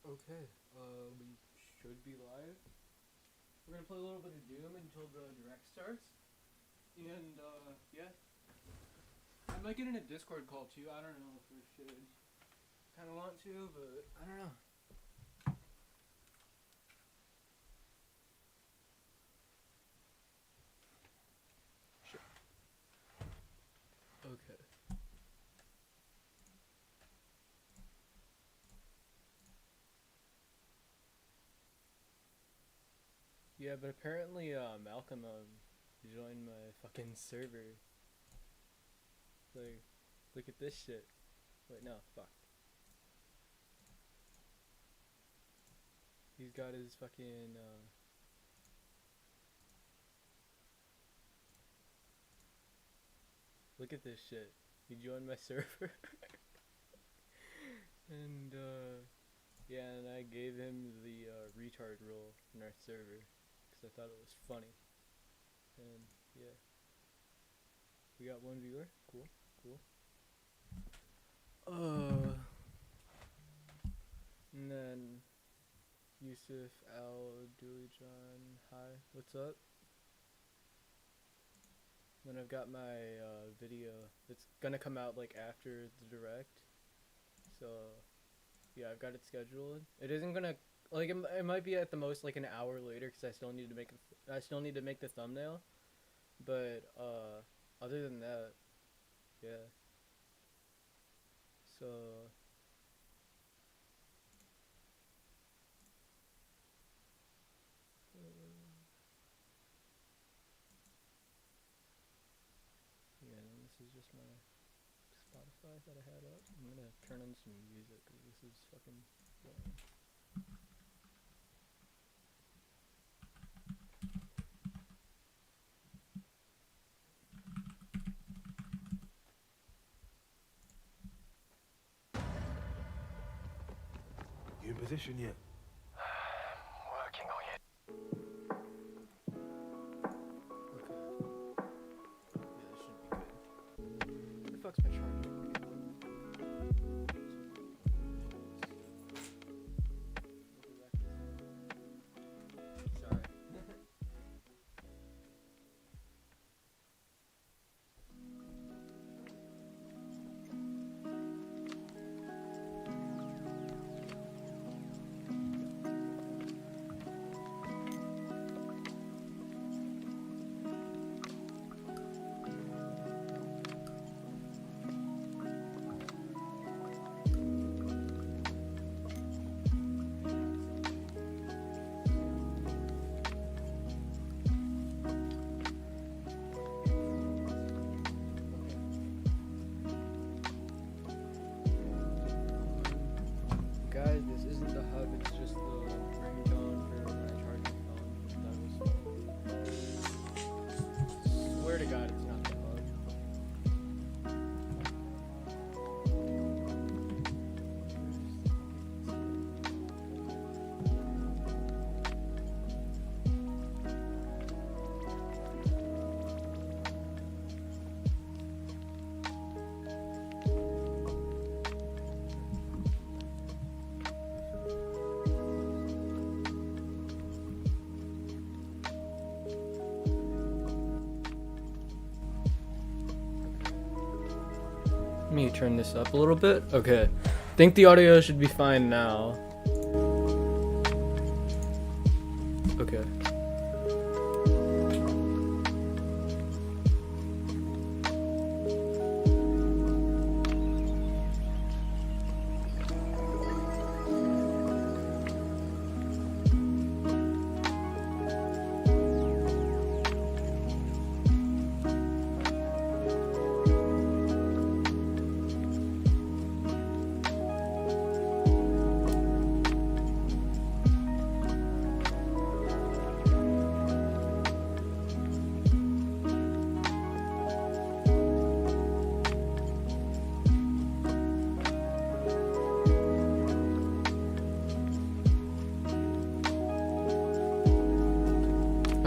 Okay, we should be live. We're gonna play a little bit of Doom until the direct starts. And, yeah. I might get in a Discord call too. I don't know if we should. Kinda want to, but I don't know. Sure. Okay. Yeah, but apparently, Malcolm, joined my fucking server. Like, look at this shit. Wait, no, fuck. He's got his fucking, look at this shit. He joined my server. And, yeah, and I gave him the, retard role in our server. Because I thought it was funny. And, yeah. We got one viewer. Cool, cool. And then Yusuf Al Dooley John. Hi, what's up? Then I've got my video. It's gonna come out like after the direct. So yeah, I've got it scheduled. It isn't gonna like it might be at the most like an hour later because I still need to make the thumbnail. But other than that, yeah. So yeah, and this is just my Spotify that I had up. I'm gonna turn on some music because this is fucking boring. You in position yet? Working on it. Okay. Yeah, this should be good. Where the fuck's my charger? Sorry. Guys, this isn't the hub, it's just the ringtone for my charging phone. That was swear to God, it's not the hub. Let me turn this up a little bit. Okay. I think the audio should be fine now. Okay.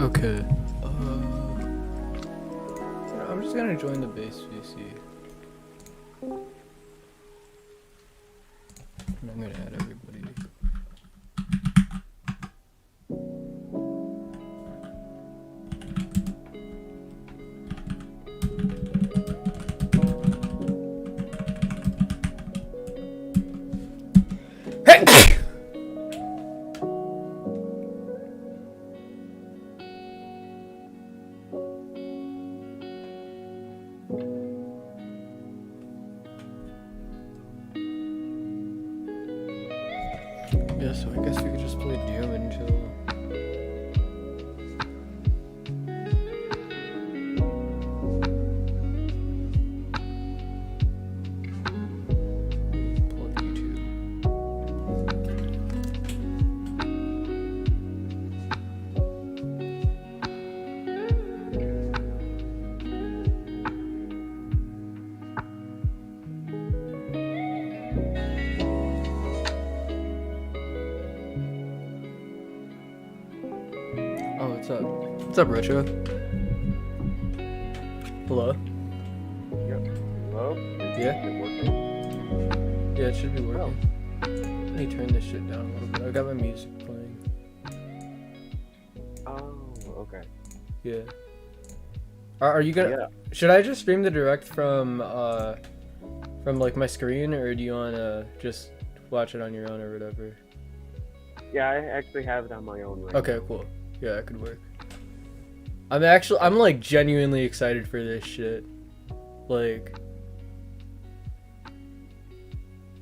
Okay. I'm just gonna join the base VC. And I'm gonna add everybody. Yeah, so I guess we could just play Doom until. Pull up YouTube. Oh, what's up? What's up, Retro? Hello? Hello? Yeah? Is it working? Yeah, it should be working. Let me turn this shit down a little bit. I got my music playing. Oh, okay. Yeah. Are you gonna? Yeah. Should I just stream the direct from like my screen, or do you wanna just watch it on your own or whatever? Yeah, I actually have it on my own right Okay, cool. Yeah, that could work. I'm like genuinely excited for this shit. Like,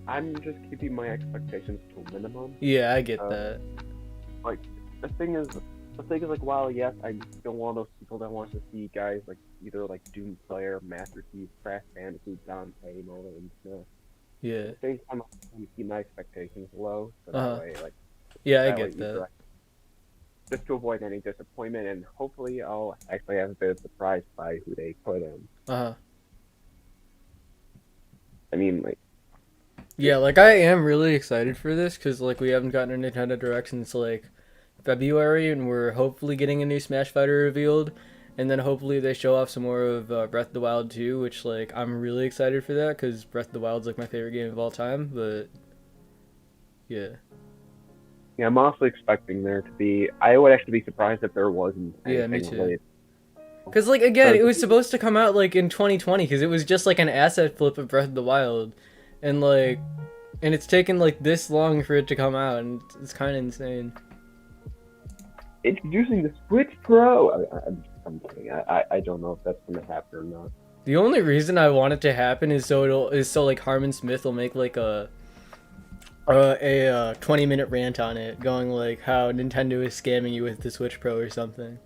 I'm just keeping my expectations to a minimum. yeah, I get Uh, that. The thing is like, while yes, I'm still one of those people that wants to see guys like either like Doom Slayer, Master Chief, Crash Bandicoot, Dante, Mola, and Smith. Yeah, At the same time, I'm keep my expectations low, so Uh-huh. that way, like, yeah, I that way get that. either just to avoid any disappointment, and hopefully I'll actually have a bit of surprise by who they put in. Uh huh. I mean, like, Yeah, like I am really excited for this because like we haven't gotten a Nintendo Direct since like February, and we're hopefully getting a new Smash Fighter revealed, and then hopefully they show off some more of Breath of the Wild 2, which like I'm really excited for that because Breath of the Wild's like my favorite game of all time. But yeah, yeah, I'm also expecting there to be. I would actually be surprised if there wasn't. Yeah, me anything too. related. because like again, it was supposed to come out like in 2020 because it was just like an asset flip of Breath of the Wild, and it's taken like this long for it to come out, and it's kind of insane. Introducing the Switch Pro. I'm kidding. I don't know if that's gonna happen or not. The only reason I want it to happen is so like Harmon Smith will make like a 20-minute rant on it, going like how Nintendo is scamming you with the Switch Pro or something.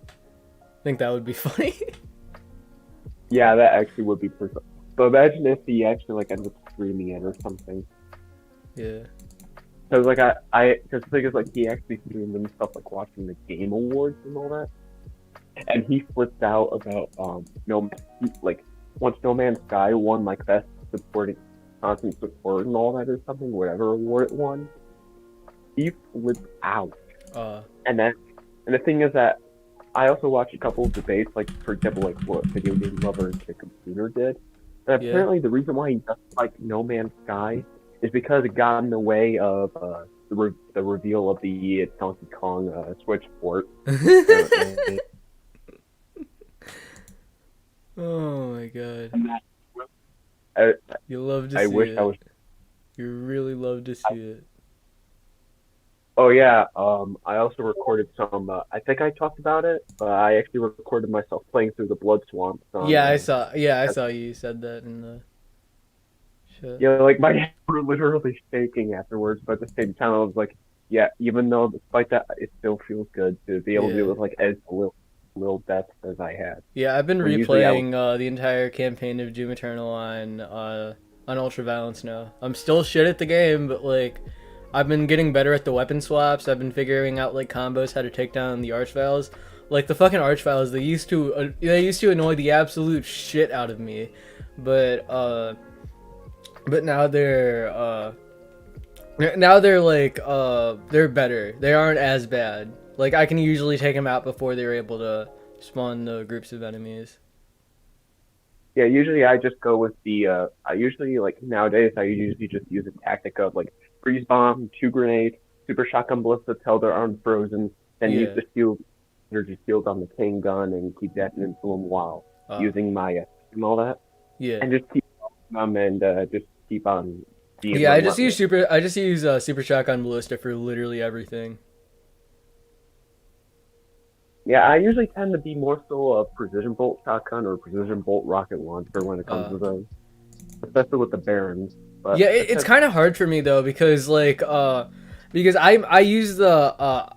I think that would be funny. Yeah, that actually would be pretty. But imagine if he actually like ends up streaming it or something. Yeah. Because like because the thing is like he actually streamed and stuff like watching the Game Awards and all that, and he flipped out about once No Man's Sky won like best supporting constant support and all that or something, whatever award it won, he flipped out. And the thing is that I also watched a couple of debates, like for example, like what Video Game Lover and the Computer did. And Yeah. apparently the reason why he doesn't like No Man's Sky is because it got in the way of the reveal of the Donkey Kong Switch port. Oh my god. I, You love to I see wish it. I was. You really love to see it. Oh yeah. I also recorded some. I think I talked about it, but I actually recorded myself playing through the Blood Swamp. Yeah, I saw you said that in the shit. Yeah, like my hands were literally shaking afterwards, but at the same time, I was like, yeah, even though despite that, it still feels good to be able to do it with like as little depth as I had. Yeah, I've been Well, usually replaying the entire campaign of Doom Eternal on Ultraviolence now. I'm still shit at the game, but like I've been getting better at the weapon swaps. I've been figuring out like combos, how to take down the Archviles. Like the fucking Archviles, they used to annoy the absolute shit out of me, but now they're like they're better. They aren't as bad. Like I can usually take them out before they're able to spawn the groups of enemies. Yeah, usually I just go with the. I usually like nowadays I usually just use a tactic of like freeze bomb, 2 grenades, super shotgun ballista till they're unfrozen, then use Yeah. the shield, energy shield on the king gun and keep that into them while using my and all that, Yeah. and just keep them and just keep on being Yeah, I just relentless. use Super Shotgun Ballista for literally everything. Yeah, I usually tend to be more so a precision bolt shotgun or precision bolt rocket launcher when it comes to those, especially with the Barons. But Yeah, it's kind of hard for me though because because I use the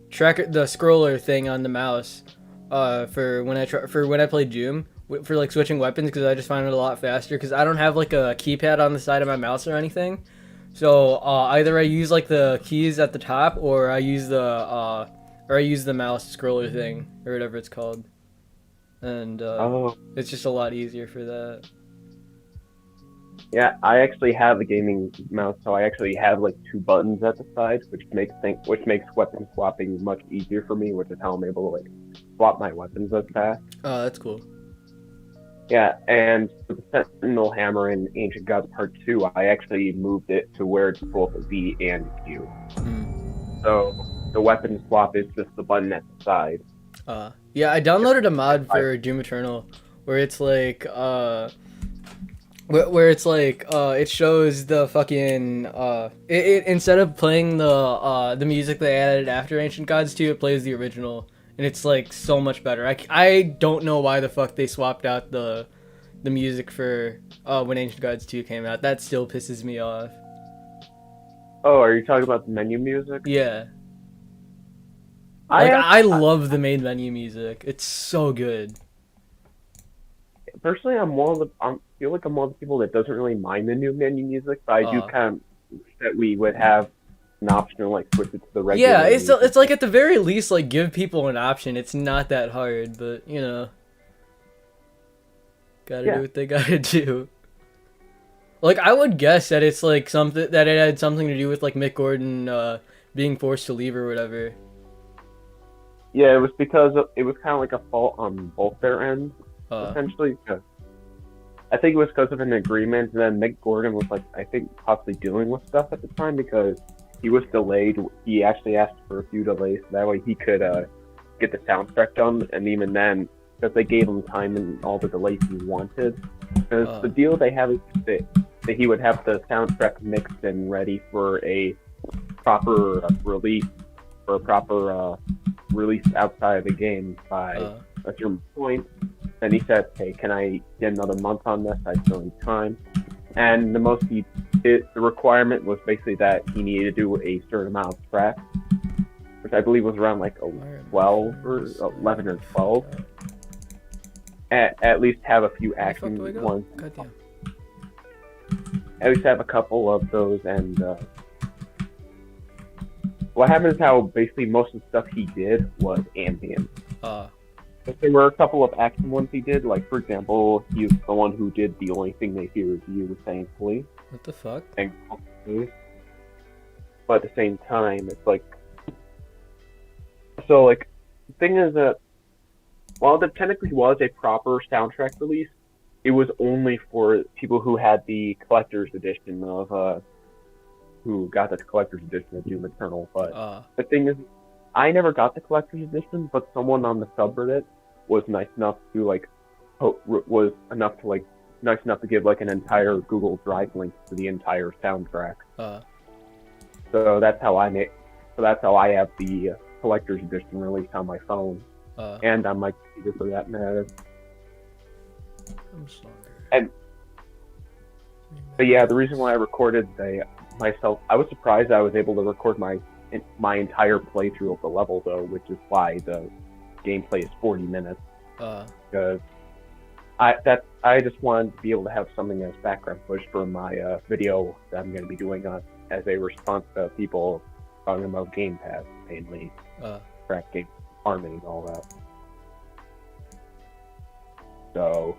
tracker, the scroller thing on the mouse for when I play Doom for like switching weapons, because I just find it a lot faster because I don't have like a keypad on the side of my mouse or anything. So either I use like the keys at the top, or I use the mouse scroller thing or whatever it's called, and it's just a lot easier for that. Yeah, I actually have a gaming mouse, so I actually have like 2 buttons at the side, which makes weapon swapping much easier for me, which is how I'm able to like swap my weapons as fast. Oh, that's cool. Yeah, and for the Sentinel Hammer in Ancient Gods Part 2, I actually moved it to where it's both V and Q. So the weapon swap is just the button at the side. Yeah, I downloaded a mod for Doom Eternal where it's like it shows the fucking it instead of playing the music they added after Ancient Gods 2, it plays the original, and it's like so much better. I don't know why the fuck they swapped out the music for when Ancient Gods 2 came out. That still pisses me off. Oh, are you talking about the menu music? Yeah. I love the main menu music. It's so good. Personally, I feel like I'm one of the people that doesn't really mind the new menu music, but I do kind of wish that we would have an option to like switch it to the regular. Yeah, it's like at the very least like give people an option. It's not that hard, but you know, gotta do what they gotta do. Like I would guess that it's like something that it had something to do with like Mick Gordon being forced to leave or whatever. Yeah, it was because it was kind of like a fault on both their ends. Essentially, I think it was because of an agreement, and then Mick Gordon was like, I think possibly dealing with stuff at the time because he was delayed. He actually asked for a few delays so that way he could get the soundtrack done, and even then, because they gave him time and all the delays he wanted, because the deal they have is that he would have the soundtrack mixed and ready for a proper release, or a proper release outside of the game by a certain point. And he said, hey, can I get another month on this? I still need time. And the most the requirement was basically that he needed to do a certain amount of tracks, which I believe was around like 12 or 11 or 12. At least have a few action ones. At least have a couple of those. And what happened is how basically most of the stuff he did was ambient. There were a couple of action ones he did, like for example, he's the one who did The Only Thing They Hear Is You, thankfully. What the fuck? Thankfully. But at the same time, it's like, so like, the thing is that while there technically was a proper soundtrack release, it was only for people who had the collector's edition of who got the collector's edition of Doom Eternal. But the thing is, I never got the collector's edition, but someone on the subreddit was nice enough to give like an entire Google Drive link to the entire soundtrack. So that's how I have the collector's edition released on my phone and on my computer for that matter. But yeah, the reason why I recorded myself, I was surprised I was able to record my entire playthrough of the level though, which is why the gameplay is 40 minutes. Because I just wanted to be able to have something as background footage for my video that I'm going to be doing as a response to people talking about Game Pass, mainly crack game farming and all that. So,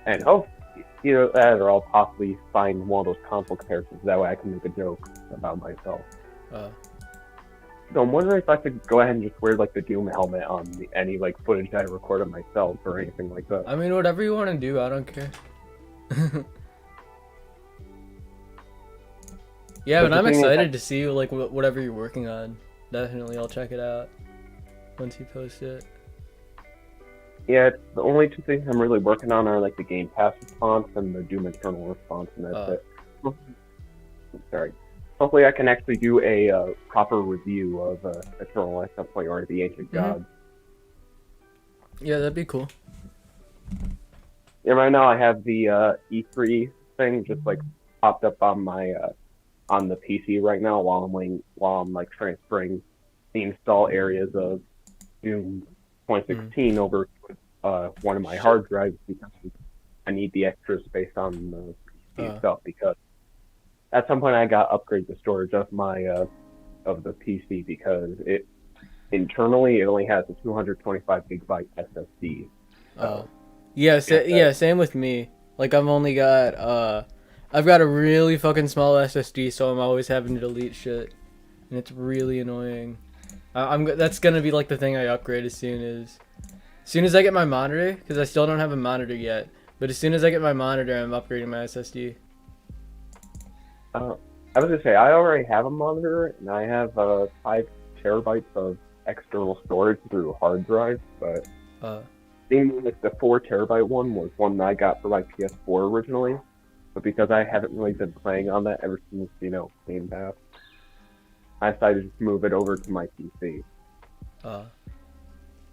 and that, or I'll possibly find one of those console comparisons. That way I can make a joke about myself. So I'm wondering if I could go ahead and just wear like the Doom helmet on any like footage that I recorded myself or anything like that. I mean, whatever you want to do, I don't care. Yeah, but I'm excited to see like whatever you're working on. Definitely, I'll check it out once you post it. Yeah, it's the only two things I'm really working on are like the Game Pass response and the Doom Eternal response, and that's it. Sorry. Hopefully I can actually do a proper review of Eternal at some point, or the Ancient Gods. Yeah, that'd be cool. Yeah, right now I have the E3 thing just like popped up on my on the PC right now while I'm like transferring the install areas of Doom 2016 over to one of my hard drives because I need the extra space on the PC itself, because at some point I got to upgrade the storage of my of the PC because it internally it only has a 225 gigabyte SSD. Yeah, same with me. Like I've only got I've got a really fucking small SSD, so I'm always having to delete shit, and it's really annoying. That's gonna be like the thing I upgrade as soon as I get my monitor, because I still don't have a monitor yet. But as soon as I get my monitor, I'm upgrading my SSD. I was gonna say I already have a monitor, and I have 5 terabytes of external storage through hard drive, but like the 4 terabyte one was one that I got for my PS4 originally, but because I haven't really been playing on that ever since Game Pass, I decided to just move it over to my PC.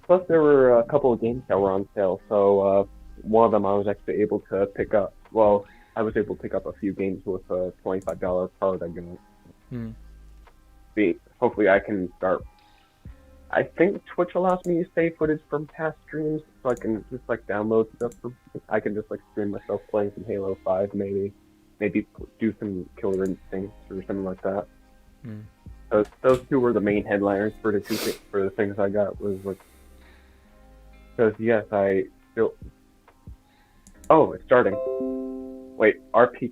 Plus, there were a couple of games that were on sale, so one of them I was actually able to pick up. Well, I was able to pick up a few games with a $25 card I got. Hopefully I can start. I think Twitch allows me to save footage from past streams, so I can just like download stuff. I can just like stream myself playing some Halo 5, maybe do some Killer Instincts or something like that. Those two were the main headliners for the things I got. Was like, because yes, I still. Oh, it's starting. Wait, RP.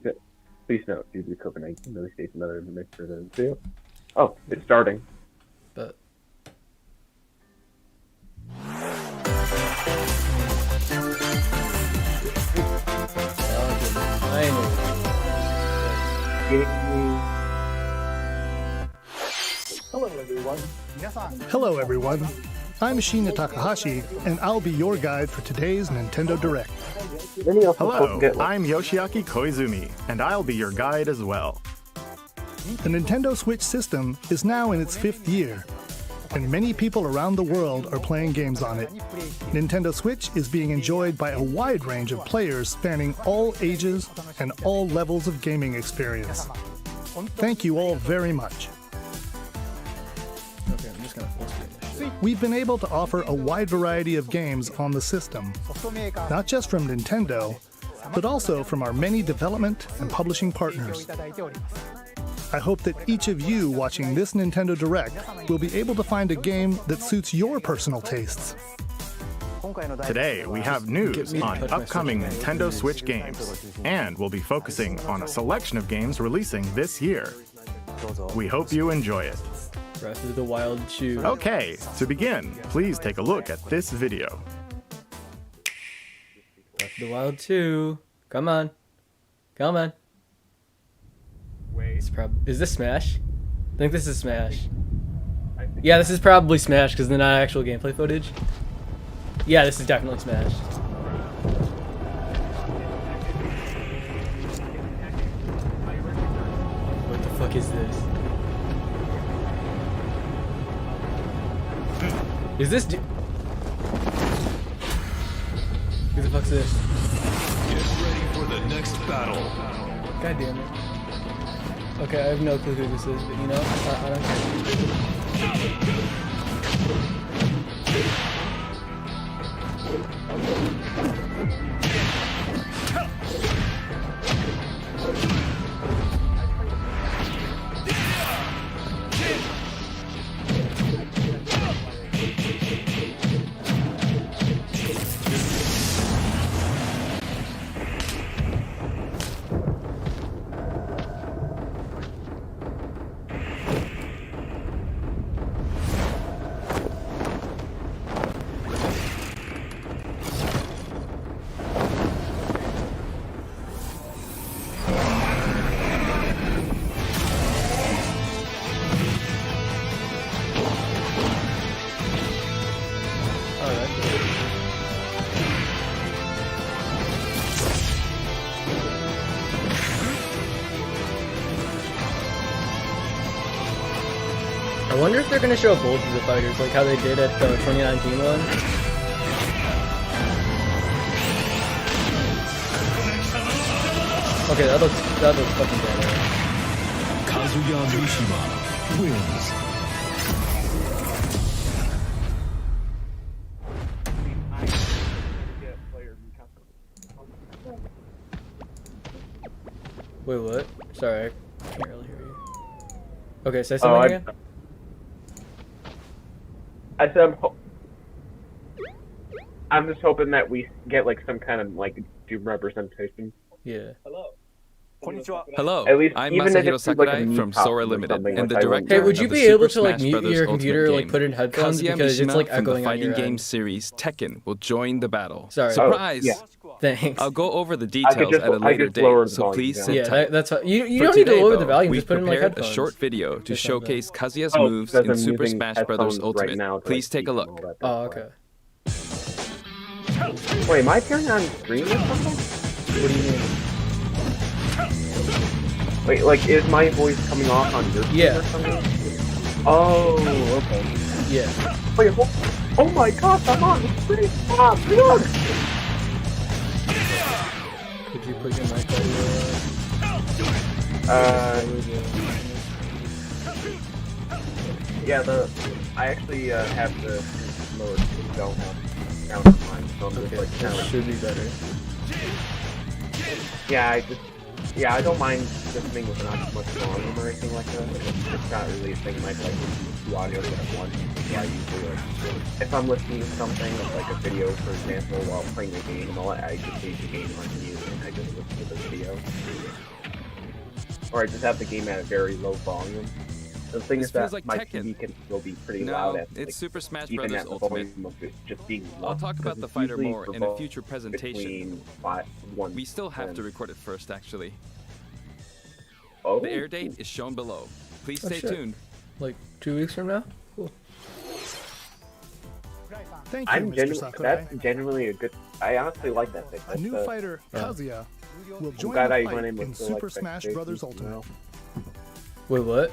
Please note, due to COVID-19, really states another mixture than two. Oh, it's starting. But. Hello everyone. I'm Shinya Takahashi, and I'll be your guide for today's Nintendo Direct. Hello, I'm Yoshiaki Koizumi, and I'll be your guide as well. The Nintendo Switch system is now in its 5th year, and many people around the world are playing games on it. Nintendo Switch is being enjoyed by a wide range of players spanning all ages and all levels of gaming experience. Thank you all very much. Okay, I'm just gonna full screen this shit. We've been able to offer a wide variety of games on the system, not just from Nintendo, but also from our many development and publishing partners. I hope that each of you watching this Nintendo Direct will be able to find a game that suits your personal tastes. Today, we have news on upcoming Nintendo Switch games, and we'll be focusing on a selection of games releasing this year. We hope you enjoy it. Breath of the Wild 2. Okay, to begin, please take a look at this video. Breath of the Wild 2. Come on. Come on. Wait. Is this Smash? I think this is Smash. Yeah, this is probably Smash because they're not actual gameplay footage. Yeah, this is definitely Smash. What the fuck is this? Is this Who the fuck's this? Get ready for the next battle. God damn it. Okay, I have no clue who this is, but you know, I don't I wonder if they're gonna show both of the fighters, like how they did at the 2019 one. Okay, that looks fucking bad. Kazuya Mishima wins. Wait, what? Sorry, I can't really hear you. Okay, say something again. I said I'm just hoping that we get like some kind of like Doom representation. Yeah. Hello, At least, I'm even if Masahiro it's like Sakurai a from meme pop Sora or Limited, something, and the like, I director Hey, would you of be the able Super to like Smash mute Brothers your computer, Ultimate like put in headphones Kazuya because it's Mishima like from echoing the on your fighting game end. series Tekken will join the battle. Sorry. Surprise! yeah. Thanks. I'll go over the details just- at a I later just lowered date, the so volume please down. sit Yeah, tight. that's what, you For don't need to today, lower the though, volume. we've Just put in like prepared a headphones. short video to Just like that. showcase Kazuya's Oh, moves because in I'm Super using Smash Brothers headphones right Ultimate. now to, Please like, take a speak look. and all that, Oh, that's okay. why. Wait, am I appearing on screen or something? What do you mean? Wait, like, is my voice coming off on your screen Yeah. or something? Oh, okay. Yeah. Wait, oh my gosh, I'm on the screen! Stop! Look! Could you put your mic Yeah, I actually have the lower don't have sound on mine, so I'm just Okay, like kind that of like, should be better. yeah, I don't mind listening with not too much volume or anything like that. It's not really a thing like two audios at once. Yeah, I usually like if I'm listening to something like a video, for example, while playing a game and all that, I just leave the game on mute and I just listen to the video. Or I just have the game at a very low volume. The thing This is that feels like my Tekken. TV can still be pretty No, loud at it's like, Super Smash even Brothers at the Ultimate. volume of it just being I'll low, talk because about the it's fighter usually more in a revolved future presentation. between one We still have to and- record it first, actually. Oh, The air date is shown below. Please stay shit. tuned. Like 2 weeks from now? Cool. Thank you, I'm Mr. Sakurai. that's genuinely a good. I honestly like that thing. A new fighter, Kazuya, will join glad the I fight went in with in the, Super like, Smash Bros. Ultimate. Wait, what?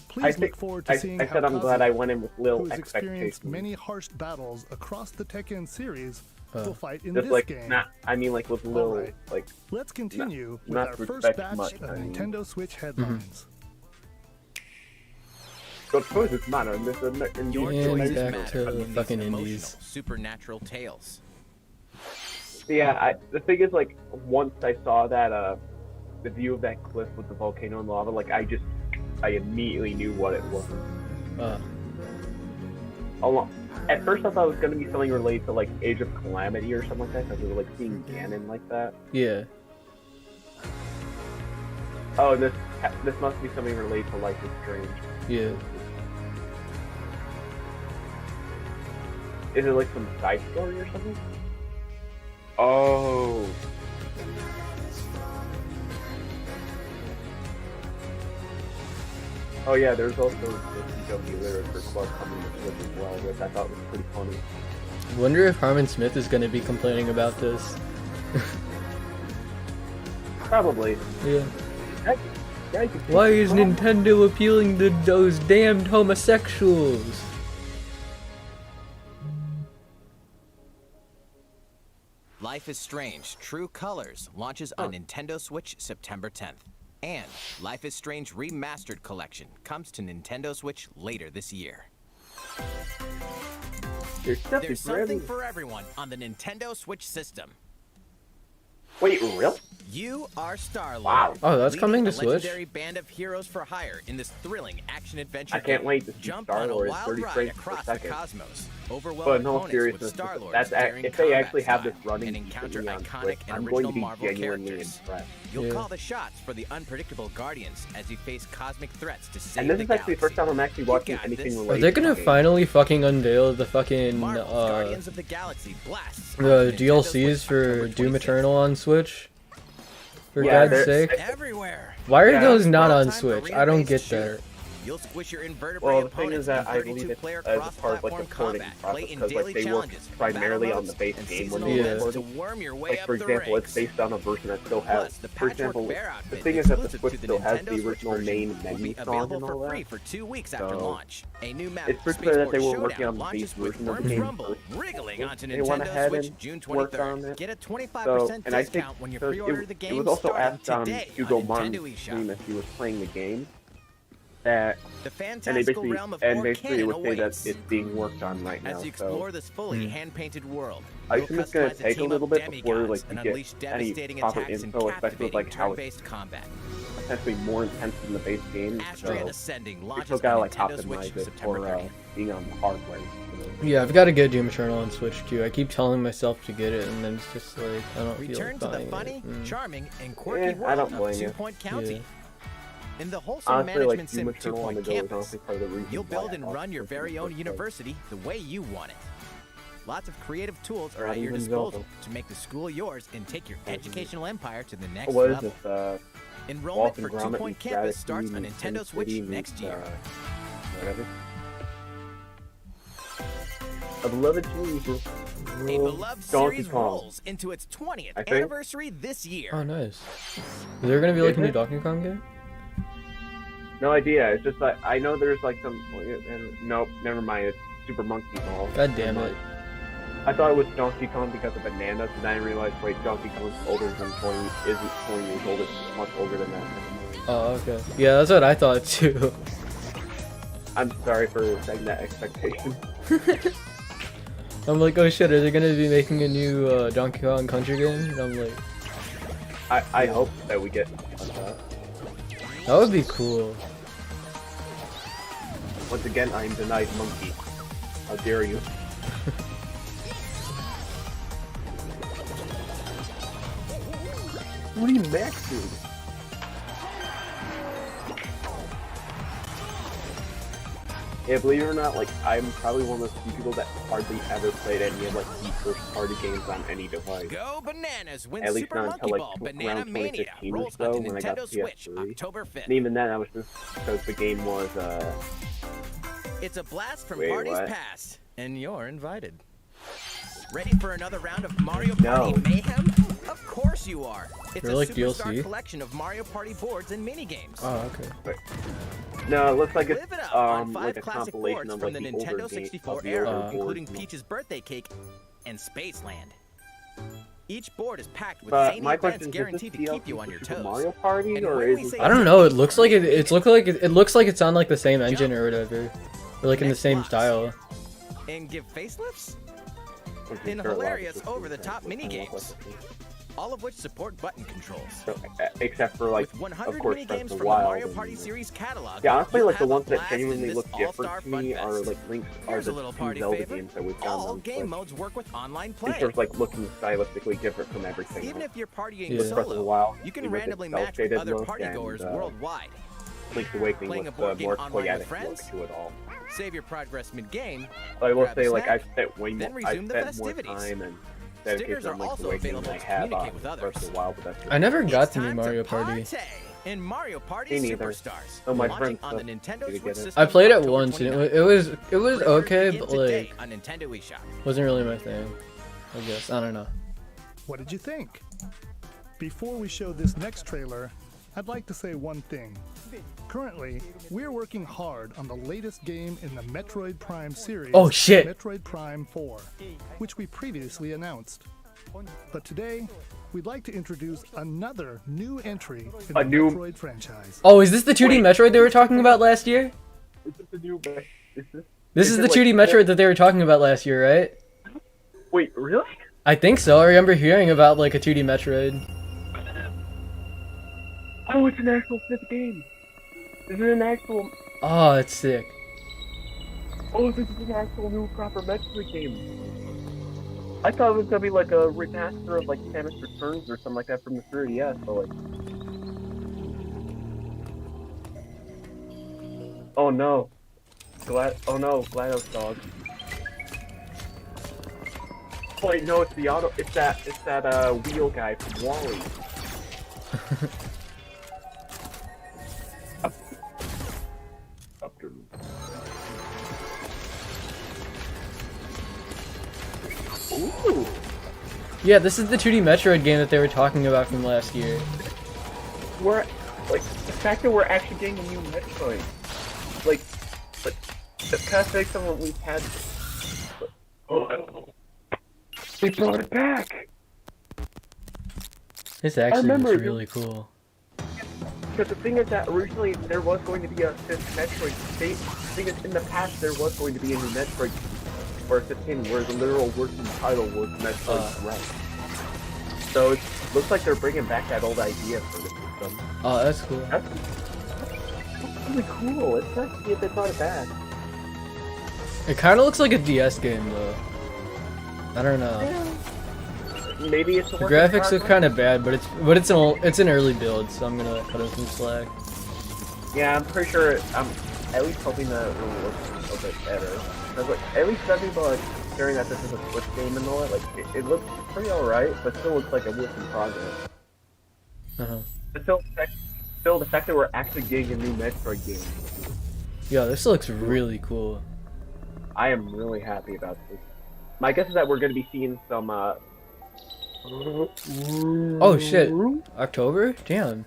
Please look forward to seeing I how said I'm glad I went in with who little has experienced expectations. many harsh battles across the Tekken series, will fight in Just this like game. not. I mean, like with little Alright. like. Let's continue with not our to first expect batch much, of I mean. Nintendo Switch headlines. Good choice, it's not a miss. And back to the fucking indies. Supernatural tales. Yeah, the thing is, like, once I saw that, the view of that cliff with the volcano and lava, like, I immediately knew what it was. At first, I thought it was gonna be something related to like Age of Calamity or something like that, because we were like seeing Ganon like that. Yeah. Oh, this must be something related to Life is Strange. Yeah. Is it like some side story or something? Oh. Oh yeah, there's also the CW Literature Club coming with as well, which I thought was pretty funny. Wonder if Harmon Smith is gonna be complaining about this. Probably. Yeah. Yeah, Why is Nintendo appealing to those damned homosexuals? Life is Strange True Colors launches on Nintendo Switch September 10th. And Life is Strange Remastered Collection comes to Nintendo Switch later this year. There's something for everyone on the Nintendo Switch system. Wait, really? You are Star-Lord. Wow. Oh, that's leading coming to a Switch? legendary band of heroes for hire in this thrilling action-adventure I can't game. wait to see Jump Star-Lord on a wild 30 ride frames per across the second. cosmos. But Overwhelm in all opponents seriousness, with Star-Lord's if daring they combat actually have this style running and encounter decently on iconic Switch, and I'm going original to be Marvel genuinely characters. impressed. You'll Yeah. call the shots for the unpredictable Guardians as you face cosmic threats to save And this the is actually the first galaxy. time I'm actually watching got anything this. related Are they gonna to games. finally fucking unveil the fucking Marvel's Guardians of the Galaxy blasts the onto Nintendo DLCs Switch for October Doom 26th. Eternal on Switch? For Yeah, God's they're- sake. Everywhere. Why are Yeah. those not Well, on time for Switch? I don't get real-based that. shooter. You'll squish your invertebrate Well, the thing opponents is that in I believe it's 32-player as a part of like the cross-platform porting combat, process play in because daily like they work challenges, primarily battle on the modes, base and game when seasonal they events record to it. worm your way Like up for the example, ranks. it's based on a version that still has. Plus, the For Patchwork example, Bear the outfit thing is that the exclusive Switch to the still has Nintendo the Switch original version main will menu be song available and for all free that. for 2 weeks after So, launch. A new map, it's pretty clear that they were Spaceport working on Showdown, the base launches with version of the Worms game Rumble, first. wriggling onto They went Nintendo ahead Switch and June worked 23rd. on it. Get a 25% So, and I think discount when you so pre-order the it game was also starting asked today Hugo on Martin's Nintendo eShop. stream if he was playing the game. That The and fantastical realm of it Orcanon would say that awaits. it's being worked on right now. As you So explore this fully hand-painted world, I you'll assume it's gonna customize take a team little of bit before demigods like and you unleash get any devastating proper attacks and info, especially with captivating like how it's turn-based combat. potentially more intense than the base game. Astria So Ascending you launches still gotta on like Nintendo Switch optimize it September for 30th. being on the hardware. Yeah, I've got to get Doom Eternal on Switch too. I keep telling myself to get it, and then it's just like I don't feel Return like to the buying funny, it. charming, and quirky I world don't of blame you. 2 Point County. Yeah. In the wholesome Honestly, like management Doom sim 2 Eternal on the Point go is Campus, honestly part of the reason you'll why build I and bought run your Switch in very the own first place. university the way you want it. Lots of creative tools are Not at your even disposal Zelda. to make the school yours and take your educational empire to the next What is level. this? Enrollment Walton for 2 Gromit Point meets Campus Strategy starts on meets Nintendo Switch SimCity next meets, year. Whatever. A beloved series. A beloved Donkey series Kong. rolls into its 20th I think. anniversary this year. Oh, nice. Is there gonna be like Is a new it? Donkey Kong game? No idea. It's just like I know there's like some. Nope, never mind. It's Super Monkey Ball. God damn it. I thought it was Donkey Kong because of bananas, and then I realized wait, Donkey Kong's older than 20. Isn't 20 years old. It's much older than that. Oh, okay. Yeah, that's what I thought too. I'm sorry for setting that expectation. I'm like, oh shit, are they gonna be making a new Donkey Kong Country game? And I'm like, I hope that we get that. that would be cool. Once again, I am denied monkey. How dare you? What are you max dude? Yeah, believe it or not, like I'm probably one of those few people that hardly ever played any of like the first party games on any device. Go Bananas wins At least Super not Monkey until like Ball around Banana Mania 2015 or rolls so onto when I got Nintendo the Switch PS3. October 5th. And even then, I was just because the game was It's a blast from Wait, parties what? past, and you're invited. Ready for another round of Mario Party No. Mayhem? Of course you are. It's They're a like superstar DLC? collection of Mario Party boards and minigames. Oh, okay. no, it looks like it's Live it up on 5 like a classic compilation boards of from like the the older Nintendo game 64 of the era, older including boards. Peach's Birthday Cake and Spaceland. Each board is packed with But zany my events question is, guaranteed is to this keep you on your Super toes. Mario Party, And or when is we it? say I don't know. It looks like it looks like it's on like the same engine or whatever, or like in the Next same blocks. style. And give facelifts? Or is in there a lot of hilarious systems over-the-top that kind of look minigames. like this? All of which support button controls. So, except for like, With 100 of course, Breath minigames of the from the Wild. Mario and- Party series catalog. Yeah, honestly, you'll like the have a ones that blast in genuinely this look different all-star to fun me are fest. like Link are Here's a the little two party Zelda favor. games that we've done All on game Switch. modes work with online In play. terms of like looking stylistically different from everything. Even else. if you're partying Yeah. With Breath of the solo, Wild, you can with its randomly match with cel-shaded other look partygoers and, worldwide. Link's Awakening Playing with a board the game more online poetic with look friends? to it all. Save your progress mid-game. But I will grab a say, like, snack, I've spent way then more, resume I've the spent more festivities. time and Stickers dedication are on Link's also Awakening available than I to have communicate on with Breath others. of the Wild, but that's I never got It's to New time Mario to Party. in Mario Party Me neither. Superstars. Oh, my launching friends on the said Nintendo to Switch get it. system I played it October once and 29th. it was Pre-orders okay, begin but today like on Nintendo eShop. wasn't really my thing. I guess I don't know. What did you think? Before we show this next trailer, I'd like to say one thing. Currently, we're working hard on the latest game in the Metroid Prime series, Oh, shit. Metroid Prime 4, which we previously announced. But today, we'd like to introduce another new entry in the Metroid franchise. Oh, is this the 2D Metroid they were talking about last year? Is this the new? This is it the like 2D Metroid that they were talking about last year, right? Wait, really? I think so. I remember hearing about like a 2D Metroid. Oh, it's an actual fifth game. Is it an actual? Oh, that's sick. Oh, this is an actual new proper Metroid game. I thought it was gonna be like a remaster of like Samus Returns or something like that from the 3DS, but like. Oh no. Oh no, GLaDOS dog. Wait, no, it's the auto. It's that wheel guy from WALL-E. Yeah, this is the 2D Metroid game that they were talking about from last year. We're like the fact that we're actually getting a new Metroid. Like it's kind of like someone we've had. Oh, they brought it back. This actually remember looks really cool. Because the thing is that originally there was going to be a 5th Metroid. The thing is, in the past there was going to be a new Metroid for 15, where the literal working title was Metroid Dread. So it looks like they're bringing back that old idea for the system. Oh, that's cool. That's really cool. It's nice to see if they brought it back. It kind of looks like a DS game though. I don't know. Yeah. Maybe it's The graphics look kind of bad, but it's an early build, so I'm gonna cut it some slack. Yeah, I'm pretty sure. I'm at least hoping that it will look a bit better. Cause like, at least some people are hearing that this is a Switch game and all that. Like it looks pretty alright, but still looks like a work in progress. But still, the fact that we're actually getting a new Metroid game. Yeah, this looks really cool. I am really happy about this. My guess is that we're gonna be seeing some. Oh shit! October? Damn.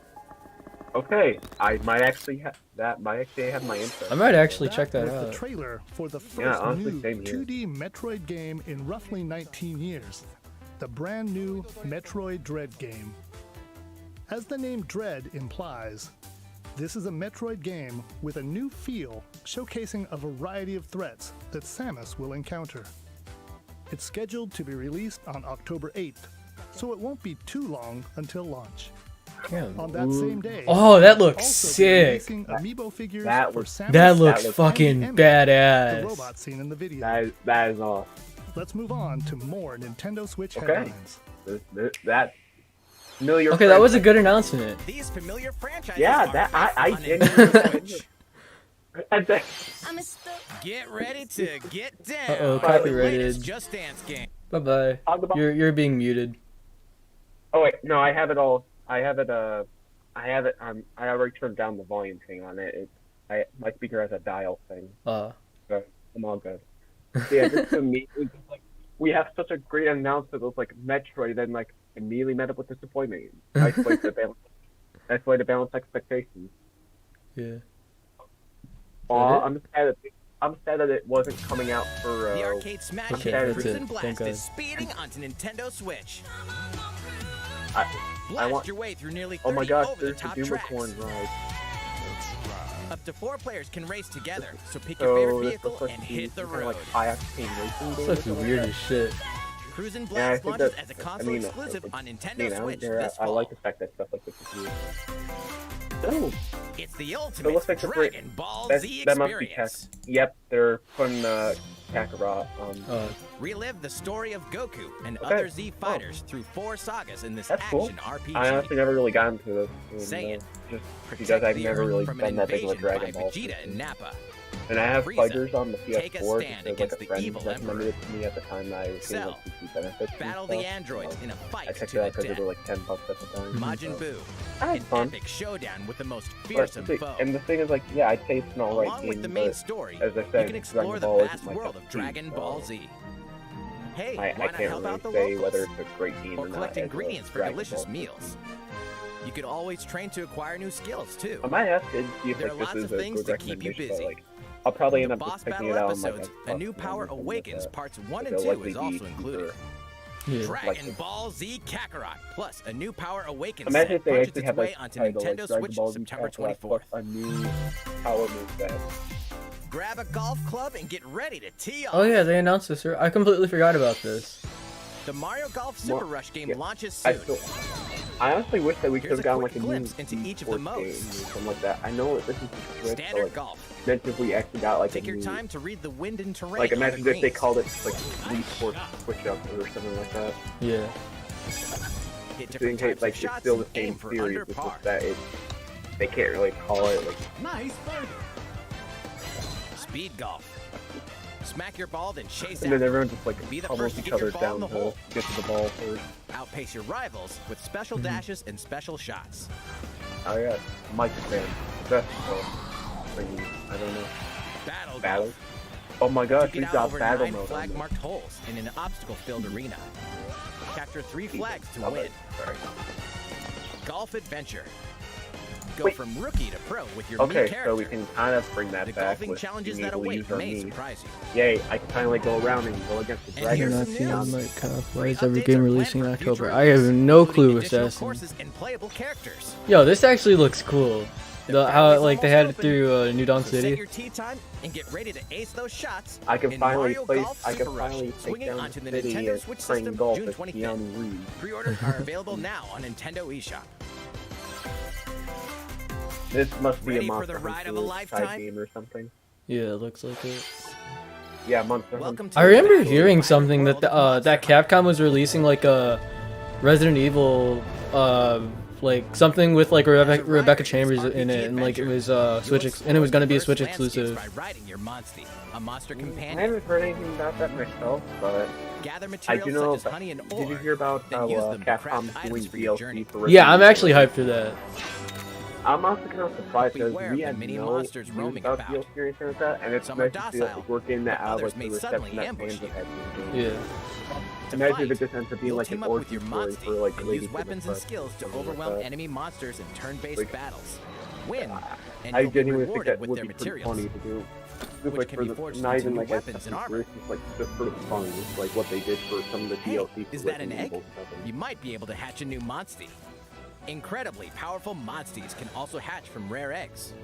Okay, I might actually have that. Might actually have my interest. I might actually check that was out. The trailer for the first honestly, new same here. 2D Metroid game in roughly 19 years. The brand new Metroid Dread game. As the name Dread implies, this is a Metroid game with a new feel, showcasing a variety of threats that Samus will encounter. It's scheduled to be released on October 8th, so it won't be too long until launch. Damn. On that same day, Oh, that looks also be sick. releasing amiibo figures that for looks- Samus That looks and fucking Emmett, badass. the robot seen in the video. That is awesome. Let's move on to more Nintendo Switch Okay. headlines. That familiar. Okay, that was a good announcement. These familiar franchises Yeah, are that back I on genuinely. Get ready to get down. Uh-oh, with the copyrighted. latest Just Dance game. Bye bye. Talk about- You're being muted. Oh wait, no, I have it all. I have it. I already turned down the volume thing on it. My speaker has a dial thing. So I'm all good. Yeah, just to me, it was just like we have such a great announcement of like Metroid, then like immediately met up with disappointment. Nice way to balance expectations. Yeah. Aw, I'm sad that it wasn't coming out for. The arcade smash Okay, hit that's Cruisin' it. Blast Thank God. is speeding onto Nintendo Switch. I Blast want. your way through nearly 30 Oh my gosh, over the there's the top Unicorn tracks. ride. Up to 4 players can race together, so pick So your favorite this vehicle looks like and hit the some kind road. of like high octane racing game. This or looks something weird like as shit. Cruisin' Yeah, I Blast think launches that- as a console exclusive on Nintendo Switch that. this I fall. like the fact that stuff like this is weird. Oh, It's the it ultimate looks like Dragon Ball Z that must be tech. experience. Yep, they're putting Kakarot on. Relive the story of Goku and Okay. other Z fighters through 4 sagas in this That's cool. action RPG. I honestly never really got into this. and, Say it. Just because Protect I've the never Earth really from been an that big of a invasion Dragon by Ball. Vegeta and fan. Nappa. And I have Frieza, fighters on the take a PS4 stand because like against a the friend evil recommended Emperor. it to me at the time I was getting Cell, like CC benefits. and Battle stuff. the androids in a I fight checked to it out the because death. they were like $10 at the time. Majin so. Buu, Ah, an it's fun. epic showdown with the most But fearsome the- foe. and the thing is, like, yeah, I'd say it's an alright Along game, with the main but story, as I you said, can explore Dragon the Ball isn't vast my world cup of of tea, Dragon Ball so Z. Hey, I why not can't help out the really say locals? whether it's a great game Or or not. collect as a ingredients for Dragon delicious Ball meals. You could always train to acquire new skills too. I might ask to see if There are like, lots this of is a things good to keep you recommendation, but busy. like, I'll probably In end the up boss just picking battle it out on like episodes, a A New plus Power or something like Awakens that. Parts 1 Like, and it'll 2 likely is be also cheaper. included. Yeah. Dragon Ball Z Kakarot plus a New Power Awakens Imagine set if they punches actually its have way like onto title like Nintendo Dragon Switch Ball Z September Kakarot 24th. plus a new power move set. Grab a golf club and get ready to tee off. Oh yeah, they announced this. I completely forgot about this. The Mario Golf Super Rush game yeah. launches I soon. honestly wish that we could Here's have a gotten quick like a new glimpse into each of the esports modes. game or something like that. I know that this is the Switch, Standard but like, golf. imagine if we actually got like Take a your new, time to read the wind and terrain. like on the imagine if they greens. called it like Wii Sports Switch Up or something like that. Yeah. Hit In different case types like of it's shots still the and same aim for series, under it's par. just that they can't really call it like Speed golf. Smack your ball, then chase and then out. everyone just like Be the pummels first to each get your other ball in the downhill hole. to get to the ball first. Outpace your rivals with special dashes and special shots. Oh yeah, Mike fan. Best thingy. I don't know. Battle Battle. golf. Oh my gosh, You we've get out got over battle 9 mode on this. flag-marked holes in an obstacle-filled arena. Capture 3 flags to Okay, win. sorry. Golf Adventure. Go Wait. from rookie to pro with your Okay, Mii character. so we can kind of bring that The back golfing with challenges being that able to await use our may Mii. surprise you. Yay, I can finally go around and go against the And dragon. here's Not some seen on news. my kind of Free flies every updates game are releasing in planned for October. future I have releases, no including clue, additional Assassin. courses and playable characters. Yo, this actually looks cool. The How path is like they almost had it open, through New Dawn so set City. your tee time and get ready to ace those shots. I can in finally Mario play. Golf I can Super Rush, finally take swinging down onto the the city Nintendo and Switch playing system golf June with 25th. Keanu Reeves. Pre-orders are available now on Nintendo eShop. This must be Ready a for the Monster ride of a Hunter lifetime? type game or something. Yeah, it looks like it. Yeah, Monster Hunter. Welcome to I remember the hearing battle something royal that world of that Monster Hunter. Capcom was releasing like a Resident Evil, like something with like Rebecca Chambers in it, and like it was and it was gonna be a Switch exclusive. By riding your Monstie, a monster I companion. haven't heard anything about that myself, but Gather I materials do know. such as honey and ore. Did you hear about then how use them to craft Capcom's items doing for your DLC journey. for Yeah, I'm Resident actually Evil? hyped for that. I'm also kind of surprised because Beware we of the had many no monsters news roaming about about. DLC or anything like that, and it's Some are nice to see docile, that we're getting that but out of others like, may the suddenly reception that ambush fans you. have had for the game. Yeah. To Imagine if fight, it just ends up being you'll like an team up with your origin story Monstie for like and Lady use weapons and Quest, skills to something like overwhelm that. enemy monsters in turn-based Like- battles. Win, and I you'll be genuinely think rewarded that with would their be pretty materials. funny to do. Just which like can for be the, forged not into even new like weapons and armor. It's just like just for the fun, it's like what they did for some of the Hey, DLC. is for that an Resident egg? Evil stuff. You might be able to hatch a new Monstie. Incredibly powerful Monsties can also hatch from rare eggs.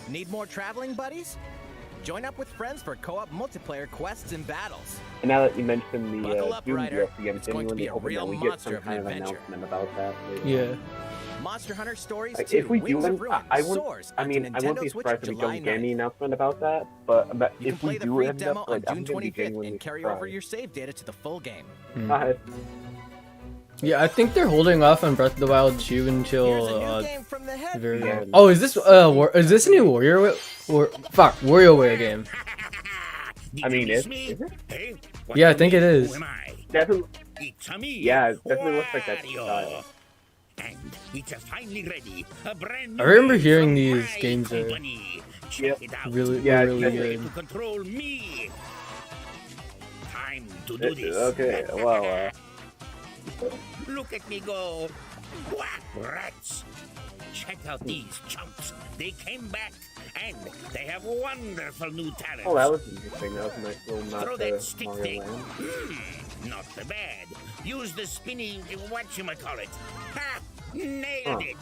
Need more traveling buddies? Join up with friends for co-op multiplayer quests and battles. And now that you mentioned the Buckle up, Doom Ryder. DLC, I'm It's going to be genuinely a hoping real that we get monster some of an kind of adventure. announcement about that later. Yeah. Monster Hunter Stories Like, 2, if we Wings do, of Ruin, I wouldn't. soars I mean, onto I wouldn't Nintendo be Switch surprised if we July don't get 9th. any announcement about that. But You can if play we the do free end demo up, on like, I'm June gonna be 25th genuinely and carry over surprised. your save data to the full game. Yeah, I think they're holding off on Breath of the Wild 2 Here's a until new game from the head. very. Yeah. Oh, is this a new WarioWare game? I mean, is me? it? Hey, Yeah, I think it is. Who am I? Definitely. It's a me. Yeah, it definitely looks like that Wario. style. And it's finally ready. A brand I new remember game hearing from these my games are company. Check Yep. it out. really, Yeah, really it's good. To control me. Time to do this. Okay, well, Look at me go. Whack, rats. Check out these chumps. They came back and they have wonderful new talents. oh, that was interesting. That was a nice little nod Throw to that stick Mario thing. Land. Not so bad. Use the spinning whatchamacallit. Ha! Nailed Huh. it!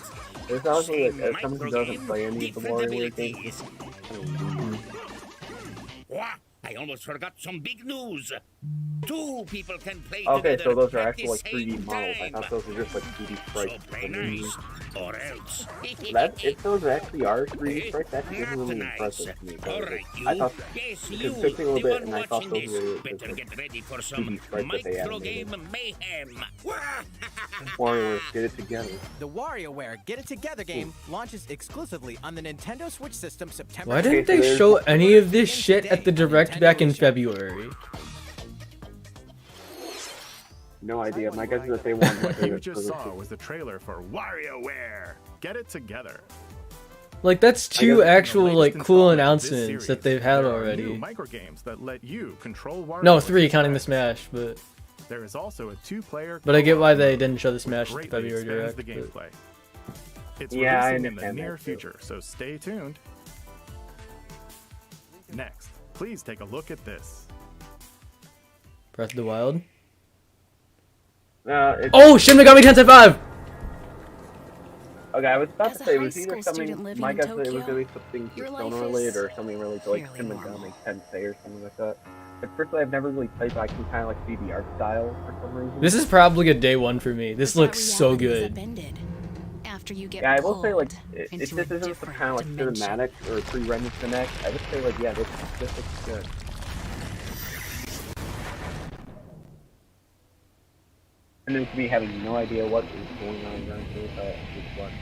There's also like, Same as someone who doesn't microgame, play any of the different WarioWare games, abilities. Wah! I almost forgot some big news. 2 people can play okay, together so those are at actual the like 3D same models. I time. thought those were just like 2D So sprites. play nice, or else. That if those actually are 3D Eh? sprites, that's Not genuinely nice. impressive to me. All right, you. I thought Yes, because you. fixing a little The bit, one and I thought watching those this were better just get ready for some 2D sprites that they micro animated. game mayhem. WarioWare get it together. The WarioWare Get It Together game launches exclusively on the Nintendo Switch system September Why didn't 10th. they show any of this shit at the direct back in February? No idea. My guess is that they want What you like, just saw was the trailer for WarioWare. Get it together. Like that's guess two in the actual latest like cool installment of this announcements that series, they've had there are already. New microgames that let you control Wario. No, 3 counting the Smash, but There is also a 2-player. I get why they co-op didn't show the mode Smash which at the greatly February expands Direct. the but- gameplay. It's Yeah, I releasing in the understand near that, too. future, so stay tuned. Next, please take a look at this. Breath of the Wild. it's, Oh, Shin Megami Tensei 5! okay, I was about As to a say it high was either school something. student living My in guess is it was Tokyo, going to be something your Persona life related is or something related to like fairly Shin normal. Megami Tensei or something like that. But personally, I've never really played, but I can kind of like see the art style for some reason. This is probably a day 1 for me. This But looks that so reality is good. upended after you get Yeah, I will say like pulled if into this a isn't some different kind of like dimension. cinematic or pre-rendered cinematic, I would say like yeah, this looks good. And then to me having no idea what is going on around here, but just watching.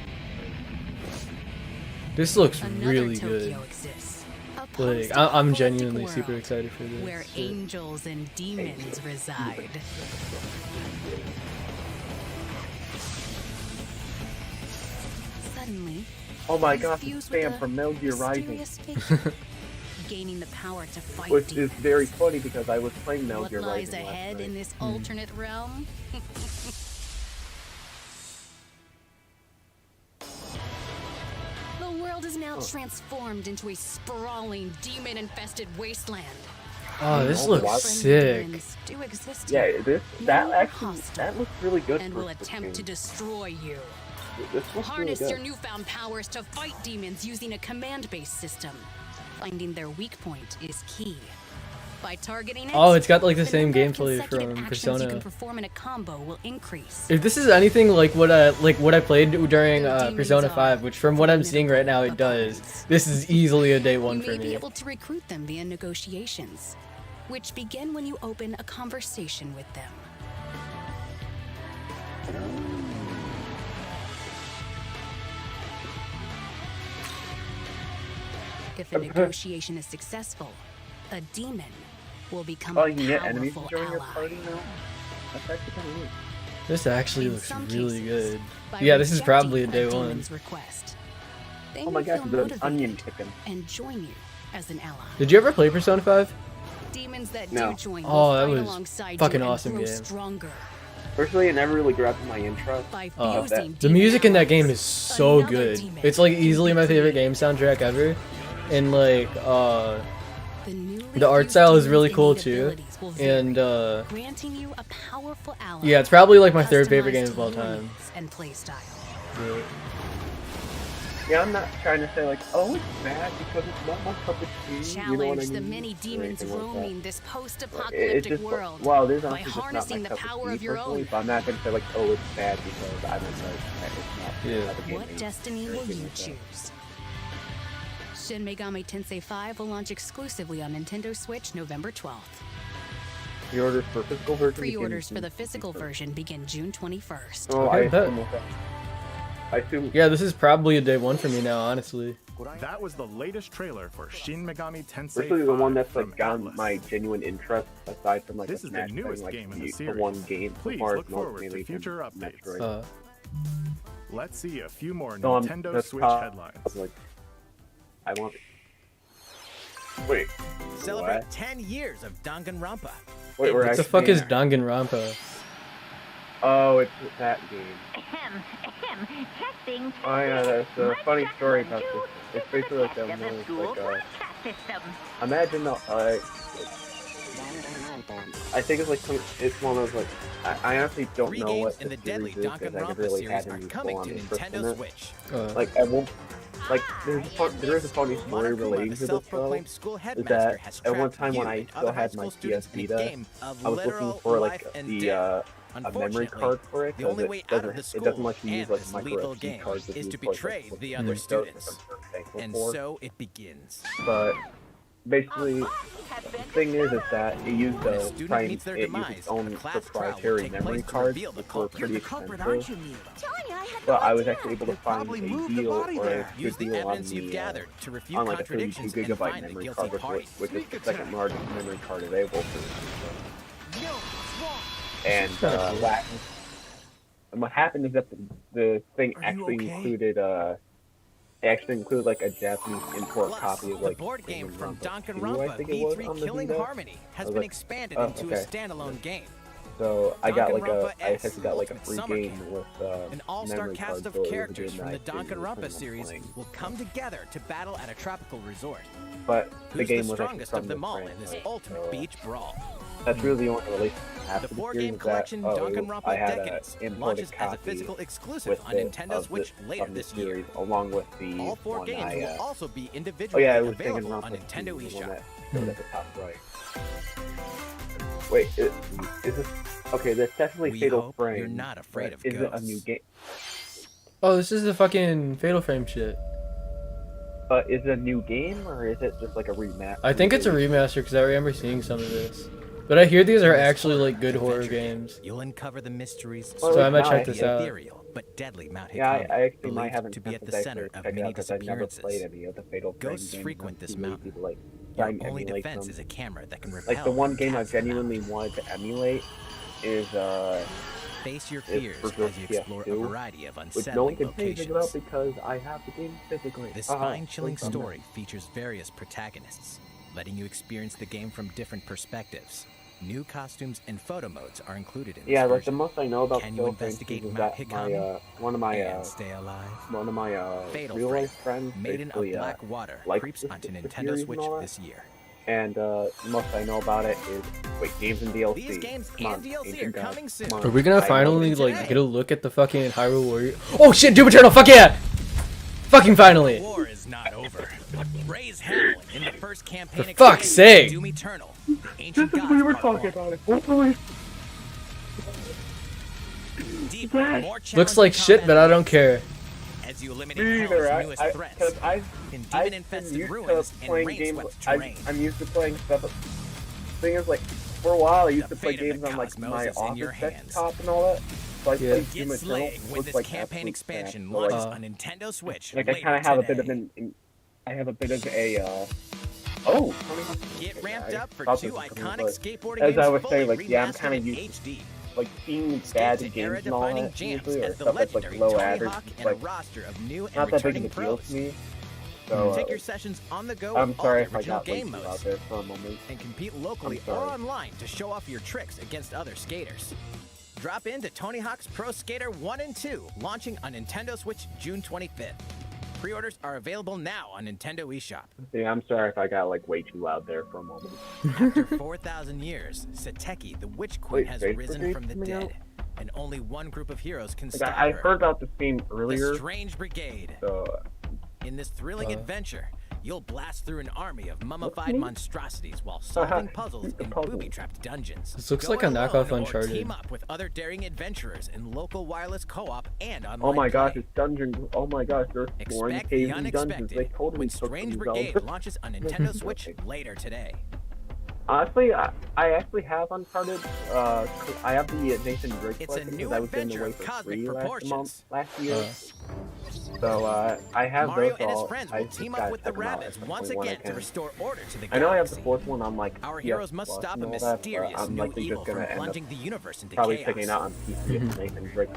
This looks Another really Tokyo good. exists. A Like, I'm post-apocalyptic genuinely world super excited for this. where shit. angels and demons reside. Suddenly, Oh my he's gosh, it's fused with Sam a from Metal Gear Rising. mysterious figure. gaining the power to fight Which demons. is very funny because I was playing Metal What Gear lies Rising last ahead night. in this alternate realm? The world is now transformed into a sprawling, demon-infested wasteland. Oh, this Oh, looks wow. sick. Demons do exist Yeah, here, that Many actually hostile, that looks really good. and for will a attempt to game. destroy you. This looks Harness really your good. newfound powers to fight demons using a command-based system. Finding their weak point is key. By targeting it, Oh, it's got like the same number of gameplay consecutive from actions you Persona. can perform in a combo will increase. If this is anything like what I played during Demons Persona are 5, which from what I'm seeing right now it does, this is easily a day one You for may be me. able to recruit them via negotiations, which begin when you open a conversation with them. If a negotiation is successful, a demon will become Oh, a you can get enemies to powerful join your ally. party now? That's actually kind of neat. This actually In looks some really cases, good. by Yeah, this is rejecting probably a day one. demon's request, they Oh my may gosh, feel the motivated onion chicken. and join you as an ally. Did you ever play Persona 5? Demons that No. do join Oh, will that fight was alongside fucking you and awesome grow game. stronger. Personally, it never really grabbed my interest. By Oh, fusing the music in that demon game is so another good. demon It's like can easily be my favorite created. game soundtrack ever. And like newly the art fused style is demons' really cool innate too. abilities will vary, And granting you a powerful ally. yeah, it's probably like my third favorite game customized of all to your time. needs and playstyle. Yeah. Yeah, I'm not trying to say like, oh, it's bad because it's not my cup of tea. Challenge You know what I the mean? many Or demons anything like that. roaming this It's post-apocalyptic just world wow, there's by honestly just not harnessing my the cup power tea of your personally, own. so I'm not gonna say like, oh, it's bad because I don't know. It's not. Yeah. Not the game What made destiny or will anything you like that. choose? Shin Megami Tensei 5 will launch exclusively on Nintendo Switch November 12th. Pre-orders for physical version. Pre-orders begin for the physical version begin June 21st. Oh, Okay, I bet. assume okay. I assume. Yeah, this is probably a day one for me now, honestly. That was the latest trailer for Shin Megami Tensei This is the one 5 that's from like gotten Atlas. my genuine interest aside from like This the is the Smash newest thing, like game in the the series. one game so Please far look is most forward to mainly future from updates. Metroid. Let's see a few more So Nintendo that's Switch top- headlines. Like, I want. Wait. Celebrate What? 10 years of Danganronpa. Wait, we're What the actually. fuck is Danganronpa? Oh, it's that game. Oh yeah, that's a funny story about this. It's basically like a imagine the I think it's like it's one of those like I honestly don't 3 know games what in the the deadly series is because I never Danganronpa really series had are any coming full-on to interest in Nintendo it. Switch. Like I won't. Like there is a funny story Monokuma, relating the to this though. self-proclaimed school Is headmaster, that has at one trapped time when you I and still other high had school my students PS in a Vita, game of I was looking literal for life like and the death. a memory Unfortunately, card for it the because only it way out of the doesn't it doesn't school let you use and like this micro lethal SD game cards is you to put, like, betray with the the other Windows, students. which I'm thankful And for. so it begins. But basically, the thing is that it used When a the student prime, meets their it used demise, its own a class trial will proprietary take memory place to cards, reveal the which were culprit. pretty You're the culprit, expensive. aren't you, But I was actually able to find probably a moved the deal body or there. a Use good the deal on evidence you've the gathered to refute on like a 32 contradictions and gigabyte find the memory guilty card, party. which is the second largest memory card available for. And and what happened is that the thing Are you actually okay? included it actually included like a Japanese import Plus, copy of the like board game from Danganronpa 2, I think it was, V3 on the Killing Vita. Harmony has I was been like, expanded oh, into okay. a standalone game. So I got like Danganronpa I X, essentially got like a Ultimate free Summer game Camp. with An all-star memory cast cards, of so it was a characters good from the night game, Danganronpa something I'm series playing. will come together to battle at a tropical resort. But the Who's game the was actually strongest from of them the all in this franchise, ultimate so beach brawl? that's really the only relation I have The to the four-game series is that collection Danganronpa I had Decadence an imported launches as a copy physical exclusive with on the, Nintendo of Switch the, later of the this year. series, along with the All 4 one games I, will also be oh individually yeah, it was available Danganronpa on 2, Nintendo the one eShop. that showed at the top right. Wait, is this okay? That's definitely We Fatal hope Frame. you're not afraid but of is it a ghosts. new game? Oh, this is the fucking Fatal Frame shit. But is it a new game or is it just like a remaster? I think it's a remaster because I remember seeing some of this. But I hear these are actually like good horror games. You'll uncover the mysteries Well, So I might now check I this see it. out. ethereal but deadly Mount Yeah, Hikami, I actually believed might have to be at the actually center check of it out many 'cause I've never disappearances. played any of the Fatal Frame Ghosts games frequent on this TV, mountain. like, Your try and only emulate defense them. is a camera that can repel. Like the one game I attacks from the genuinely mountain. wanted to emulate is Face your is fears for as you PS2, explore a variety of which no one unsettling can figure it out locations. because I have the game physically. This Haha, spine-chilling please, I'm not- story features various protagonists, letting you experience the game from different perspectives. New costumes and photo modes are included in this Yeah, like version. the most I know about Can you Phil investigate Francis is Mount that Hikami one of my and stay alive? real Frame, life friends Maiden of basically Black Water, likes creeps the onto series Nintendo and Switch all that. this year. And the most I know about it is games and DLC. These games Come on, and DLC Ancient are Gods. coming soon. Come on. Are we gonna I know finally it. like get a look at the fucking Hyrule Warrior? Oh shit, Doom Eternal! Fuck yeah! Fucking finally! War is not over. Raise hell in the first campaign. For fuck's sake! Doom Eternal. This is we were talking about it. Deep, more Looks like shit, but I don't care. As you eliminate Hell's newest threats. Because In I've been demon-infested used ruins to and playing rain-swept games. terrain. I'm used to playing stuff. Thing is, like, for a while I used The to play fate of games the on like cosmos my is in your office hands. desktop and all that. So I played Get Doom Eternal. slaying when Was this like campaign absolute expansion crap. So, launches like, on Nintendo Switch. like I kind of have a bit of I have a bit of a. Oh, Get ramped up for thought two this was coming, iconic but skateboarding as games I was fully saying, like, yeah, I'm remastered kind in of used HD. like seeing bad To games and all era-defining that jams usually, or as the stuff that's like legendary low Tony average, Hawk and like a roster of new and not that big returning of a deal pros. to me. So Take your sessions on the go I'm with sorry all if the I original got way game too out modes there for a moment. and compete locally I'm or sorry. online to show off your tricks against other skaters. Drop in to Tony Hawk's Pro Skater 1 and 2, launching on Nintendo Switch June 25th. Pre-orders are available now on Nintendo eShop. Yeah, I'm sorry if I got like way too loud there for a moment. After 4,000 years, Sateki, the Witch Queen, Wait, has Facebook risen Days from the coming dead, out? and only one group of heroes can Like, stop I her. heard about this game The earlier. Strange Brigade. So In this thrilling adventure, you'll blast through an army of mummified monstrosities while solving puzzles in booby-trapped dungeons. This looks Go like a it knockoff alone or Uncharted. Team up with other daring adventurers in local wireless co-op and online oh my gosh, play. it's dungeons. Oh my gosh, they're exploring Expect the caves and dungeons. unexpected They totally when took Strange these Brigade out. launches on Nintendo Switch later today. Honestly, I actually have Uncharted. I have the Nathan Drake It's a collection new because I was giving adventure away of for cosmic free proportions. last year. So I have Mario those and his all. friends I will just team gotta up with the check 'em out at rabbits some once point when I again to can. restore order to the I know I have the galaxy. fourth one on like Our PS heroes must Plus stop and a all that, but mysterious I'm new likely evil just gonna from end up plunging the universe into probably chaos. checking it out on PC with Nathan Drake,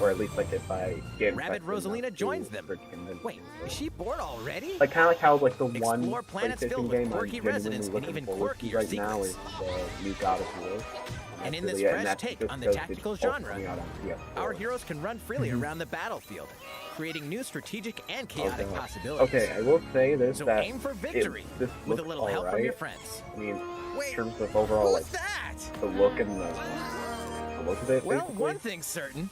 or at least like if I get Rabbit Rosalina joins them. Wait, is she bored already? Like kind of like how like the one Explore planets PlayStation filled with game I'm quirky genuinely residents and looking even forward to quirkier right now secrets. is the new God of War. And in this Really, fresh that's take just on the because tactical it's also genre, coming out on PS4. our heroes can run freely around the battlefield, creating new strategic and chaotic God. possibilities. Okay, I will say this So that aim for victory this with a looks little help from alright. your friends. I mean, Wait, in terms of overall like who's that? the look and the look of it. Well, basically. one thing's certain.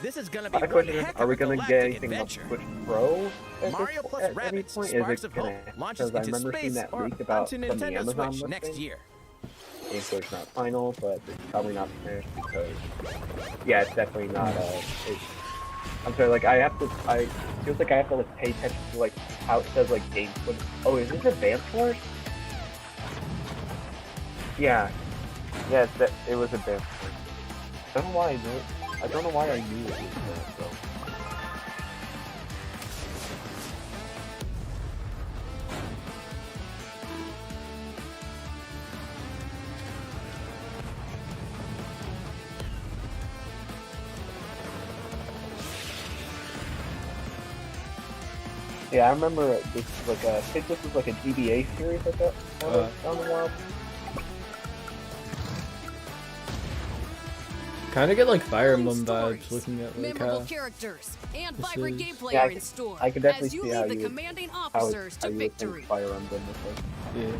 This is gonna be My one question is, heck are of we a gonna get galactic anything on adventure. Switch Pro Mario plus at any Rabbids, point? Sparks Is of it gonna? Hope launches Because I into remember seeing space that or leak about onto from the Nintendo Amazon Switch next listing. year. GameStore is not final, but it's probably not finished because, yeah, it's definitely not. I'm sorry, like I feels like I have to like pay attention to like how it says like game. Oh, is this Advance Wars? Yeah, yeah, it was Advance Wars. I don't know why I knew. I don't know why I knew it was Advance though. Yeah, I remember this like I think this was like a GBA series I got on the wild. Kind of get like Fire Emblem vibes looking at like Memorable how characters and this vibrant is- gameplay Yeah, are in store I could definitely as you see how lead the you would- commanding how officers to you would think victory. Fire Emblem was like. yeah.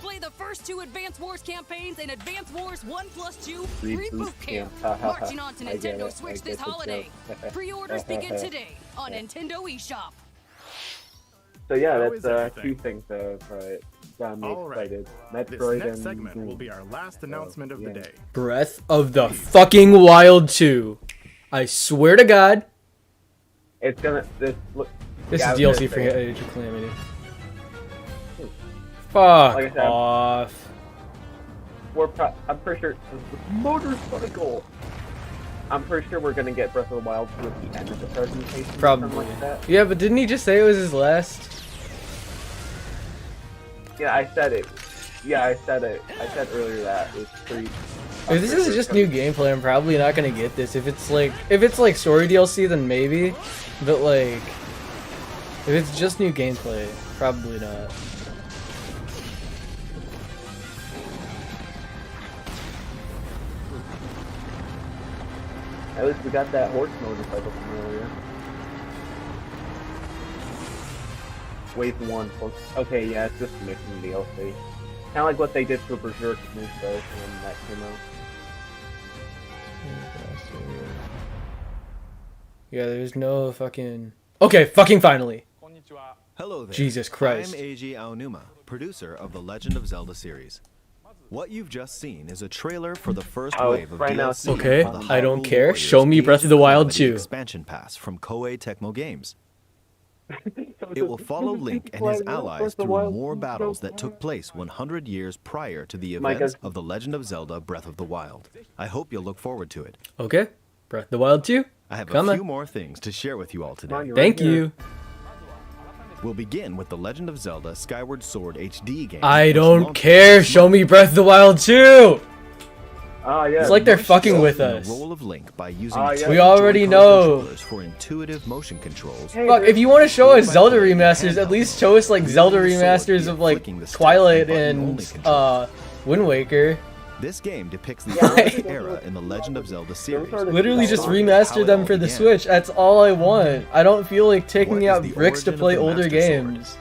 Play the first two Advance Wars campaigns and Advance Wars 1+2 Free free boot boot camp. camp. Marching on to I get Nintendo it. Switch I this get the holiday. joke. Pre-orders begin today on Nintendo eShop. So yeah, How that's is everything? two things that got me All right. excited. This Metroid next and segment will Doom. be our last announcement of yeah. the day. Breath of the fucking Wild 2. I swear to God, It's gonna this look. this yeah, I is was DLC gonna for say, Age of Calamity. Fuck Like I said, off. I'm pretty sure motorcycle. I'm pretty sure we're gonna get Breath of the Wild 2 at the end of the presentation. or something Probably. Like that. Yeah, but didn't he just say it was his last? Yeah, I said it. Yeah, I said it. I said earlier that it was pretty. If this is just new gameplay, I'm probably not gonna get this. If it's like story DLC, then maybe. But like, If it's just new gameplay, probably not. At least we got that horse motorcycle from earlier. Wave 1. Okay, yeah, it's just missing DLC. Kind of like what they did for Berserk Moose though when that came out. Yeah, there's no fucking... Okay, fucking finally! Hello there. Jesus Christ. I'm Eiji Aonuma, producer of the Legend of Zelda series. What you've just seen is a trailer for the first wave of DLC. Okay, for the I don't Hyrule care. Warriors Show me Breath of the Wild 2. Expansion pass from Koei Tecmo Games. It will follow Link and his allies through more battles that took place 100 years prior to the events of The Legend of Zelda Breath of the Wild. I hope you'll look forward to it. Okay, Breath of the Wild 2. I have a few more things to share with you all today. Thank you. We'll begin with The Legend of Zelda Skyward Sword HD game. I don't care. Show me Breath of the Wild 2. Ah, yeah. It's like they're fucking with us. The role of Link by using we already know. For intuitive motion controls. Fuck, if you want to show us Zelda remasters, at least show us like Zelda remasters of like Twilight and Wind Waker. This game depicts the earliest era in the Legend of Zelda series. Literally just remaster them for the Switch. That's all I want. I don't feel like taking out bricks to play older games.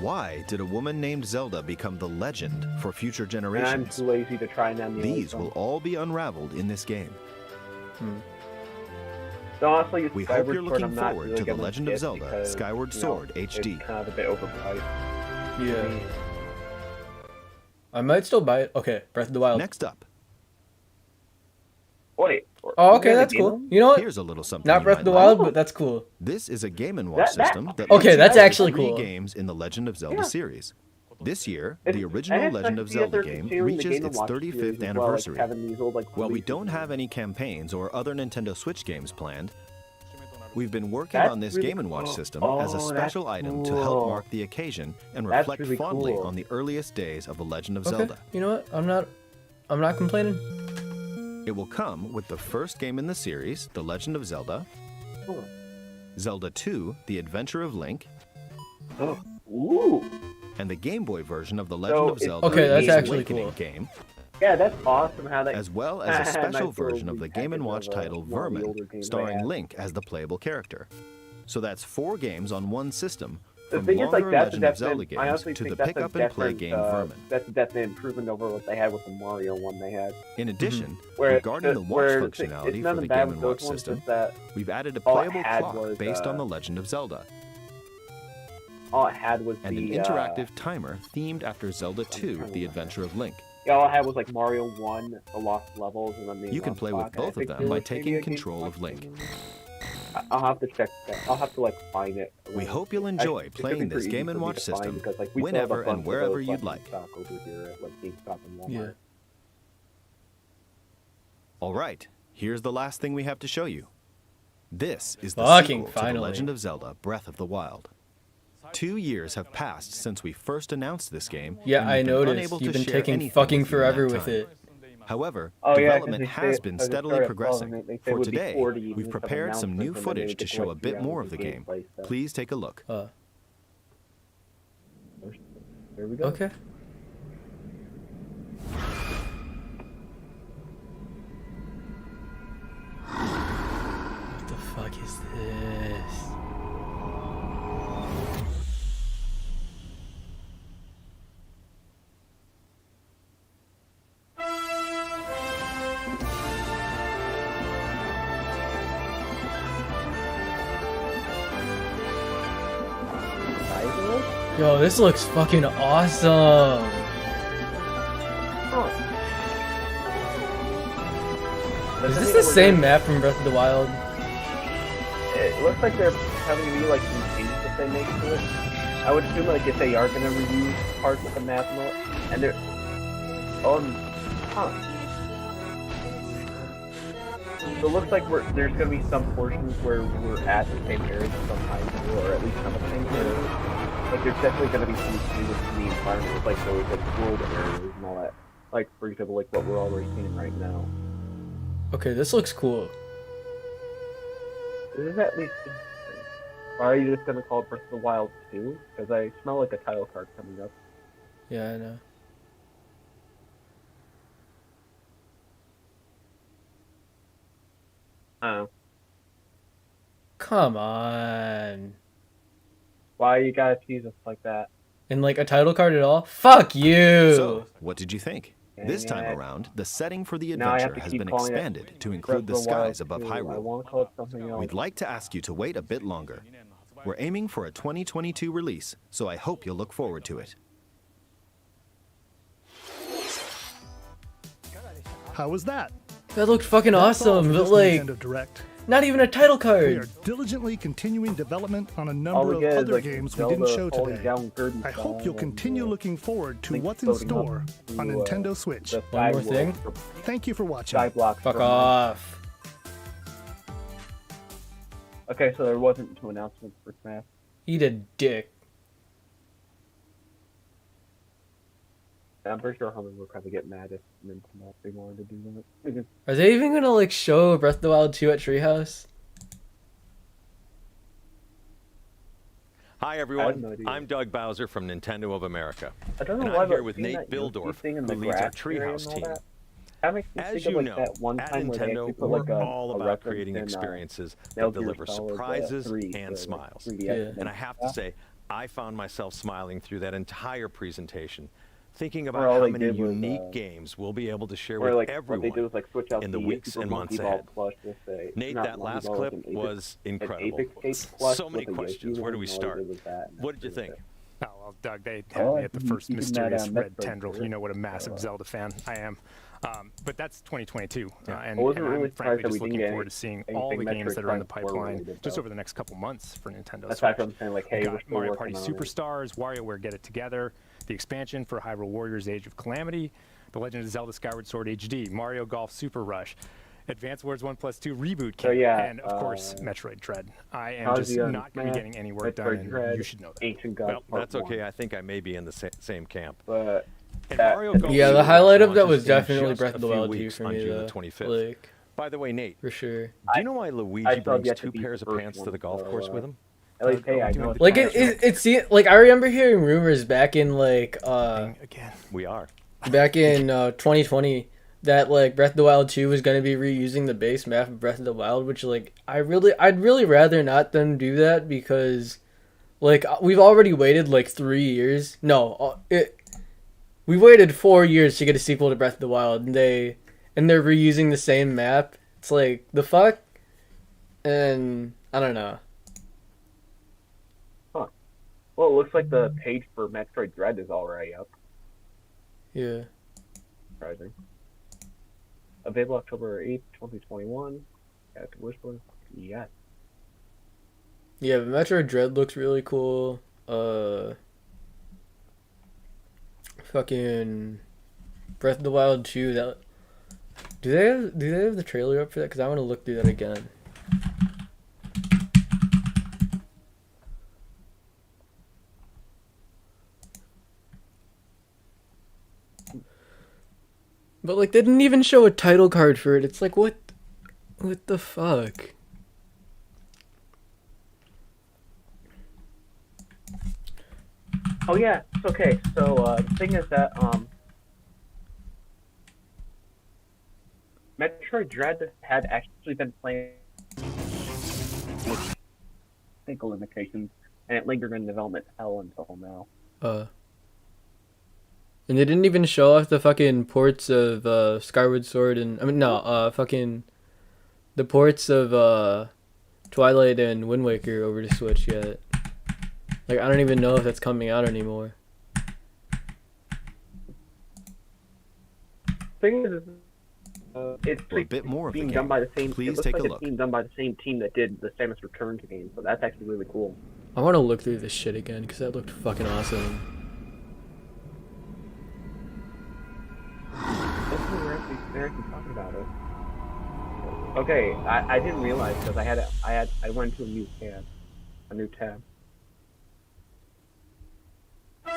Why did a woman named Zelda become the legend for future generations? And I'm too lazy to try and emulate These will all be unraveled in this game. So honestly, we hope you're looking forward to The Legend of Zelda Skyward Sword HD. It's kind of a bit overpriced. Yeah. I might still buy it. Okay, Breath of the Wild. Next up. Wait. Oh, okay, that's cool. You know what? Here's a little something. Not Breath of the Wild, but that's cool. This is a Game & Watch system that okay, that's actually three cool. games in the Legend of Zelda series. This year, the original Legend of Zelda game reaches its 35th anniversary. While we don't have any campaigns or other Nintendo Switch games planned, we've been working on this Game & Watch system as a special item to help mark the occasion and reflect fondly on the earliest days of the Legend of Zelda. You know what? I'm not complaining. It will come with the first game in the series, The Legend of Zelda, Zelda 2: The Adventure of Link, and the Game Boy version of The Legend of Zelda that's actually Awakening cool. game. Yeah, that's awesome how they... As well as a special version of the Game & Watch title Vermin, starring Link as the playable character. So that's 4 games on one system, from longer Legend of Zelda games to the pick-up-and-play game Vermin. That's a definite improvement over what they had with the Mario one they had. In addition, regarding the watch functionality for the Game & Watch system, we've added a playable clock based on The Legend of Zelda. All it had was and an interactive timer themed after Zelda 2: The Adventure of Link. Yeah, all I had was like Mario 1, the Lost Levels, and then the You can play with both of them by taking control of Link. I'll have to check that. I'll have to like find it. We hope you'll enjoy playing this Game & Watch system whenever and wherever you'd like. Yeah. Alright, here's the last thing we have to show you. This is the sequel to The Legend of Zelda Breath of the Wild. 2 years have passed since we first announced this game. Yeah, I noticed. You've been taking fucking forever with it. However, development has been steadily progressing. For today, we've prepared some new footage to show a bit more of the game. Please take a look. There we go. Okay. What the fuck is this? Yo, this looks fucking awesome. Is this the same map from Breath of the Wild? It looks like they're having to be like some changes that they make to it. I would assume like if they are gonna reuse parts of the map and they're So it looks like there's gonna be some portions where we're at the same area sometimes, or at least some of the same area. Like there's definitely gonna be some changes to the environment, like those like world areas and all that. Like for example, like what we're already seeing right now. Okay, this looks cool. This is at least Why are you just gonna call it Breath of the Wild 2? Because I smell like a title card coming up. Yeah, I know. Oh. Come on. Why you gotta tease us like that? And like a title card at all? Fuck you! So, what did you think? This time around, the setting for the adventure has been expanded to include the skies above Hyrule. We'd like to ask you to wait a bit longer. We're aiming for a 2022 release, so I hope you'll look forward to it. How was that? That looked fucking awesome, but like, Direct. not even a title We card. are diligently continuing development on a number of other games we didn't show today. I hope you'll continue looking forward to what's in store on Nintendo Switch. One more thing. Thank you for watching. Fuck off. Okay, so there wasn't two announcements for Smash. Eat a dick. I'm pretty sure Homer would probably get mad if Nintendo they wanted to do that. Are they even gonna like show Breath of the Wild 2 at Treehouse? Hi everyone, I'm Doug Bowser from Nintendo of America. I don't know and why, I'm here with Nate Bildorf, who leads our Treehouse team. As you know, at Nintendo, we're all about creating experiences that deliver surprises and smiles. And I have to say, I found myself smiling through that entire presentation, thinking about how many unique games we'll be able to share with everyone in the weeks and months ahead. Nate, that last clip was incredible. So many questions. Where do we start? What did you think? Oh, well, Doug, they had me at the first mysterious red tendril. You know what a massive Zelda fan I am. But that's 2022, and I'm frankly just looking forward to seeing all the games that are in the pipeline just over the next couple months for Nintendo Switch. I'm saying, like, hey, got Mario Party Superstars, WarioWare Get It Together, the expansion for Hyrule Warriors Age of Calamity, The Legend of Zelda Skyward Sword HD, Mario Golf Super Rush, Advance Wars 1+2 Reboot Kit, and of course Metroid Dread. I am just not going to be getting any work done, and you should know that. Well, that's okay. I think I may be in the same camp. But yeah, the highlight of that was definitely Breath of the Wild 2 for me, June though. the 25th. Like, by the way, Nate, for sure. Do you know why Luigi brings 2 pairs of pants to the golf course with him? At least, hey, I know like it's like I remember hearing rumors back in like again. We are back in 2020 that like Breath of the Wild 2 was gonna be reusing the base map of Breath of the Wild, which like I'd really rather not them do that because like we've already waited like 3 years. No, we waited 4 years to get a sequel to Breath of the Wild, and they're reusing the same map. It's like the fuck, and I don't know. Well, it looks like the page for Metroid Dread is already up. Yeah. Surprising. Available October 8th, 2021. At Wishlist. Yes. Yeah, but Metroid Dread looks really cool. Fucking Breath of the Wild 2. That do they have the trailer up for that? Because I want to look through that again. But like they didn't even show a title card for it. It's like what the fuck? Oh yeah, it's okay. So the thing is that Metroid Dread had actually been playing with technical limitations, and it lingered in development hell until now. And they didn't even show off the fucking ports of Skyward Sword and fucking the ports of Twilight and Wind Waker over to Switch yet. Like I don't even know if that's coming out anymore. Thing is, it's a bit more being done by the same. Please it looks take like a it's look. being done by the same team that did the Samus Returns game, so that's actually really cool. I want to look through this shit again because that looked fucking awesome. They're actually talking about it. Okay, I didn't realize because I went to a new tab. Oh,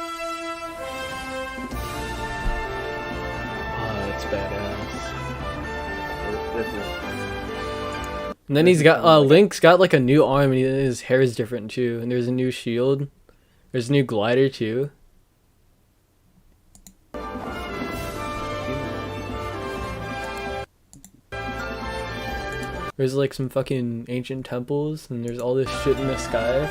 that's badass. This is And then he's got Link's got like a new arm, and his hair is different too. And there's a new shield. There's a new glider too. There's like some fucking ancient temples, and there's all this shit in the sky.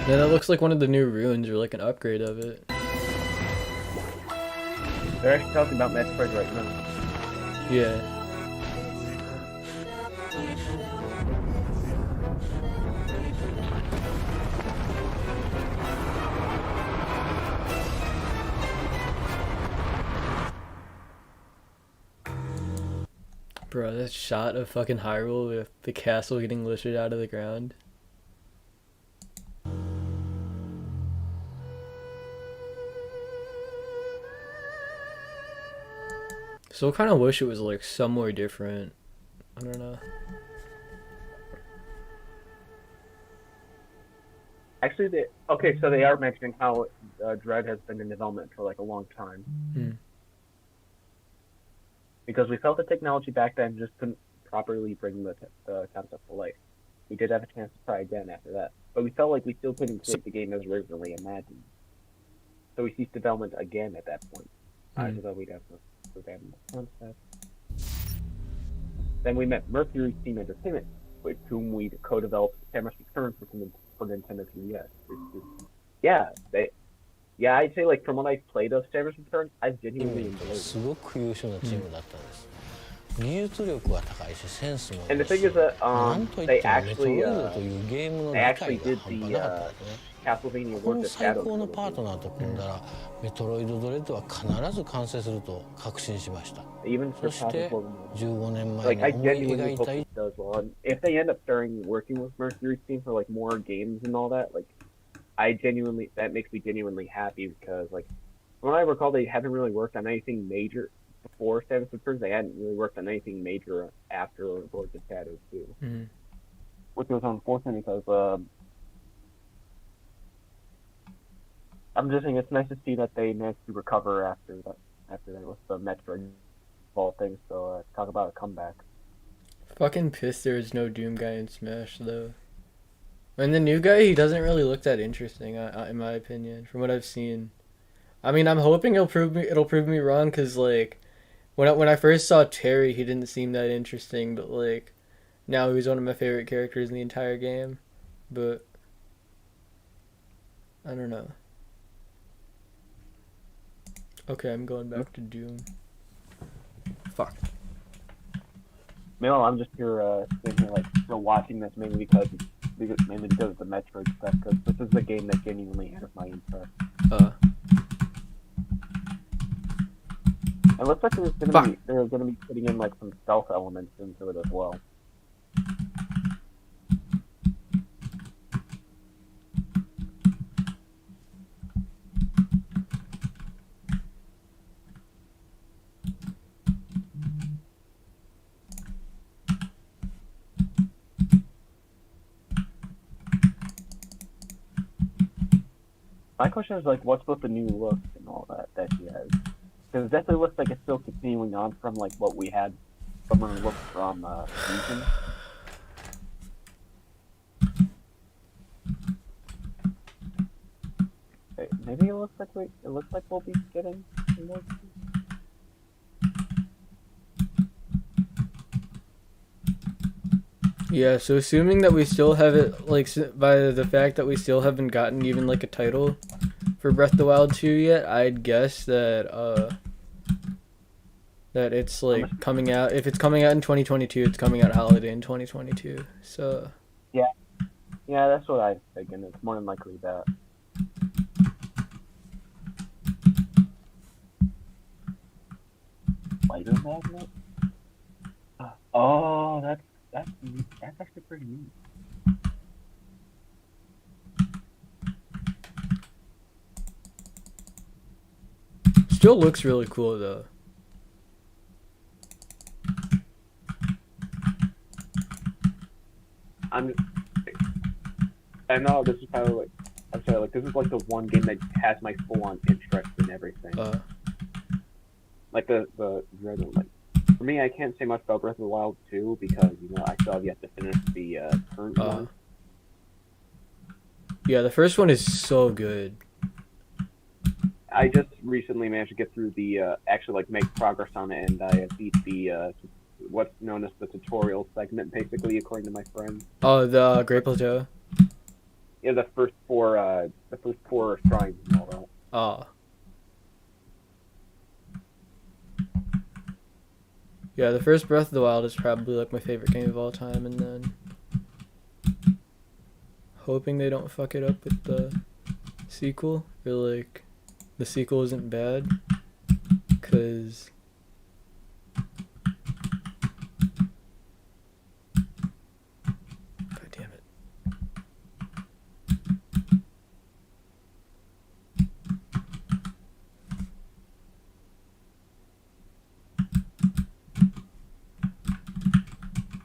Yeah, that looks like one of the new ruins, or like an upgrade of it. They're actually talking about Metroid right now. Yeah. Bro, that shot of fucking Hyrule with the castle getting lifted out of the ground. So I kind of wish it was like somewhere different. I don't know. Actually, so they are mentioning how Dread has been in development for like a long time. Because we felt the technology back then just couldn't properly bring the concept to life. We did have a chance to try again after that, but we felt like we still couldn't create the game as originally imagined. So we ceased development again at that point. I thought we'd have to abandon the concept. Then we met Mercury Steam Entertainment, with whom we co-developed Samus Returns for Nintendo 3DS. I'd say like from what I played of Samus Returns, I genuinely enjoyed it. And the thing is that they actually did the Castlevania Lords of Shadow. Even for like I genuinely hope it does well. And if they end up working with Mercury Steam for like more games and all that, like that makes me genuinely happy, because like from what I recall, they haven't really worked on anything major before Samus Returns. They hadn't really worked on anything major after Lords of Shadow too, which was unfortunate because I'm just saying it's nice to see that they managed to recover after that with the Metroid ball thing. So talk about a comeback. Fucking pissed there is no Doom guy in Smash though. And the new guy, he doesn't really look that interesting, in my opinion, from what I've seen. I mean, I'm hoping it'll prove me wrong, cause like, when I first saw Terry, he didn't seem that interesting, but like, now he's one of my favorite characters in the entire game. But I don't know. Okay, I'm going back to Doom. Fuck. No, I'm just here, sitting here, like, still watching this mainly because of the Metroid stuff, because this is the game that genuinely has my interest. It looks like they're gonna be putting in like some stealth elements into it as well. My question is like, what's with the new look and all that she has? Because it definitely looks like it's still continuing on from like what we had from the look from Fusion. Maybe it looks like we'll be getting more. Yeah, so assuming that we still have it, like, by the fact that we still haven't gotten even, like, a title for Breath of the Wild 2 yet, I'd guess that, that it's, like, coming out, if it's coming out in 2022, it's coming out holiday in 2022, so. Yeah, that's what I think, and it's more than likely that. Lighter magnet? Oh, that's actually pretty neat. Still looks really cool though. I know this is probably like, I'm play. Like, this is like the one game that has my full-on interest in everything. Like the like, for me, I can't say much about Breath of the Wild 2 because I still have yet to finish the current one. Yeah, the first one is so good. I just recently managed to get through the actually like make progress on it, and I beat the what's known as the tutorial segment, basically, according to my friend. Oh, the Great Plateau. Yeah, the first four shrines and all that. Oh. Yeah, the first Breath of the Wild is probably like my favorite game of all time, and then hoping they don't fuck it up with the sequel, or like the sequel isn't bad, cause God damn it.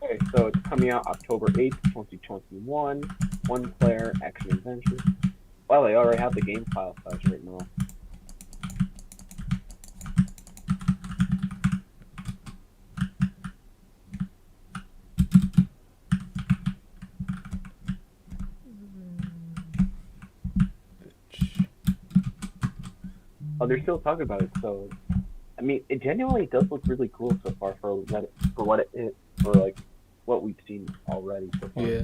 Okay, so it's coming out October 8th, 2021. One player action adventure. Well, they already have the game file size right now. Oh, they're still talking about it, so I mean, it genuinely does look really cool so far for what it is, for like what we've seen already so far. Yeah.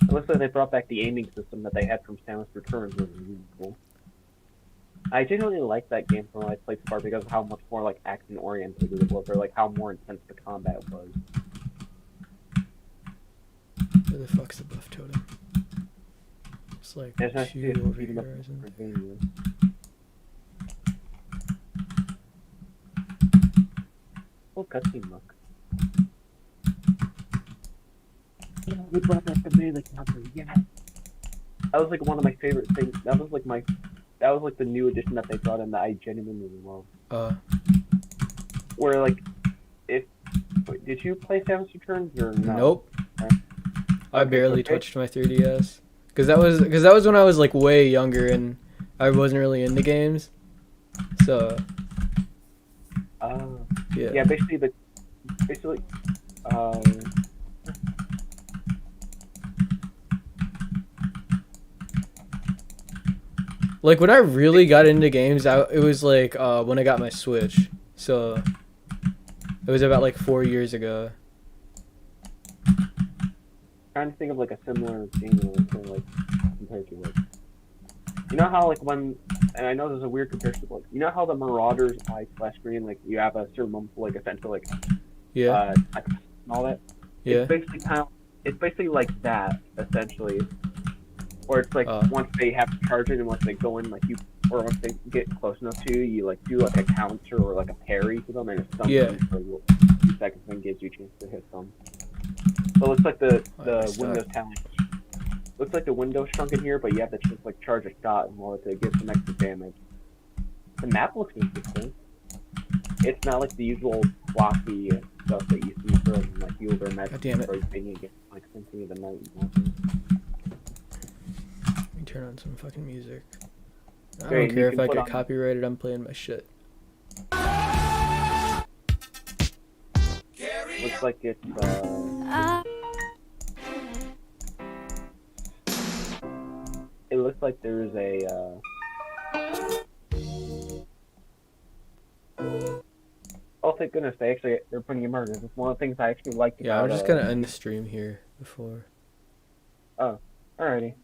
It looks like they brought back the aiming system that they had from Samus Returns, which was really cool. I genuinely liked that game from what I played so far because of how much more like action oriented it was, or like how more intense the combat was. Where the fuck's the buff totem? It's like two over here, isn't it? Oh, cutscene look. Yeah, we brought back the melee counter, yeah. That was like one of my favorite things. That was like the new addition that they brought in that I genuinely love. Where like, did you play Samus Returns or no? Nope. I barely touched my 3DS, cause that was when I was like way younger and I wasn't really into games, so. Yeah. Yeah, basically. Like when I really got into games, it was like when I got my Switch, so it was about like 4 years ago. Trying to think of like a similar thing like compared to like, you know how like when, and I know there's a weird comparison, like you know how the Marauder's eye splash screen, like you have a certain moment for like essentially like and all that. Yeah. It's basically like that essentially, or it's like once they have to charge it and once they go in like you, or once they get close enough to you, you like do like a counter or like a parry to them and it stuns them for 2 seconds and gives you a chance to hit them. So it looks like the Windows talent. Looks like the window shrunk in here, but you have to just like charge a shot in order to get some extra damage. The map looks interesting. It's not like the usual floppy stuff that you see from like the older Magic or like Symphony of the Night. Let me turn on some fucking music. I don't care if I get copyrighted. I'm playing my shit. Looks like it's it looks like there's a oh thank goodness they're putting in murders. It's one of the things I actually like. Yeah, I'm just gonna end the stream here before. Oh, alrighty.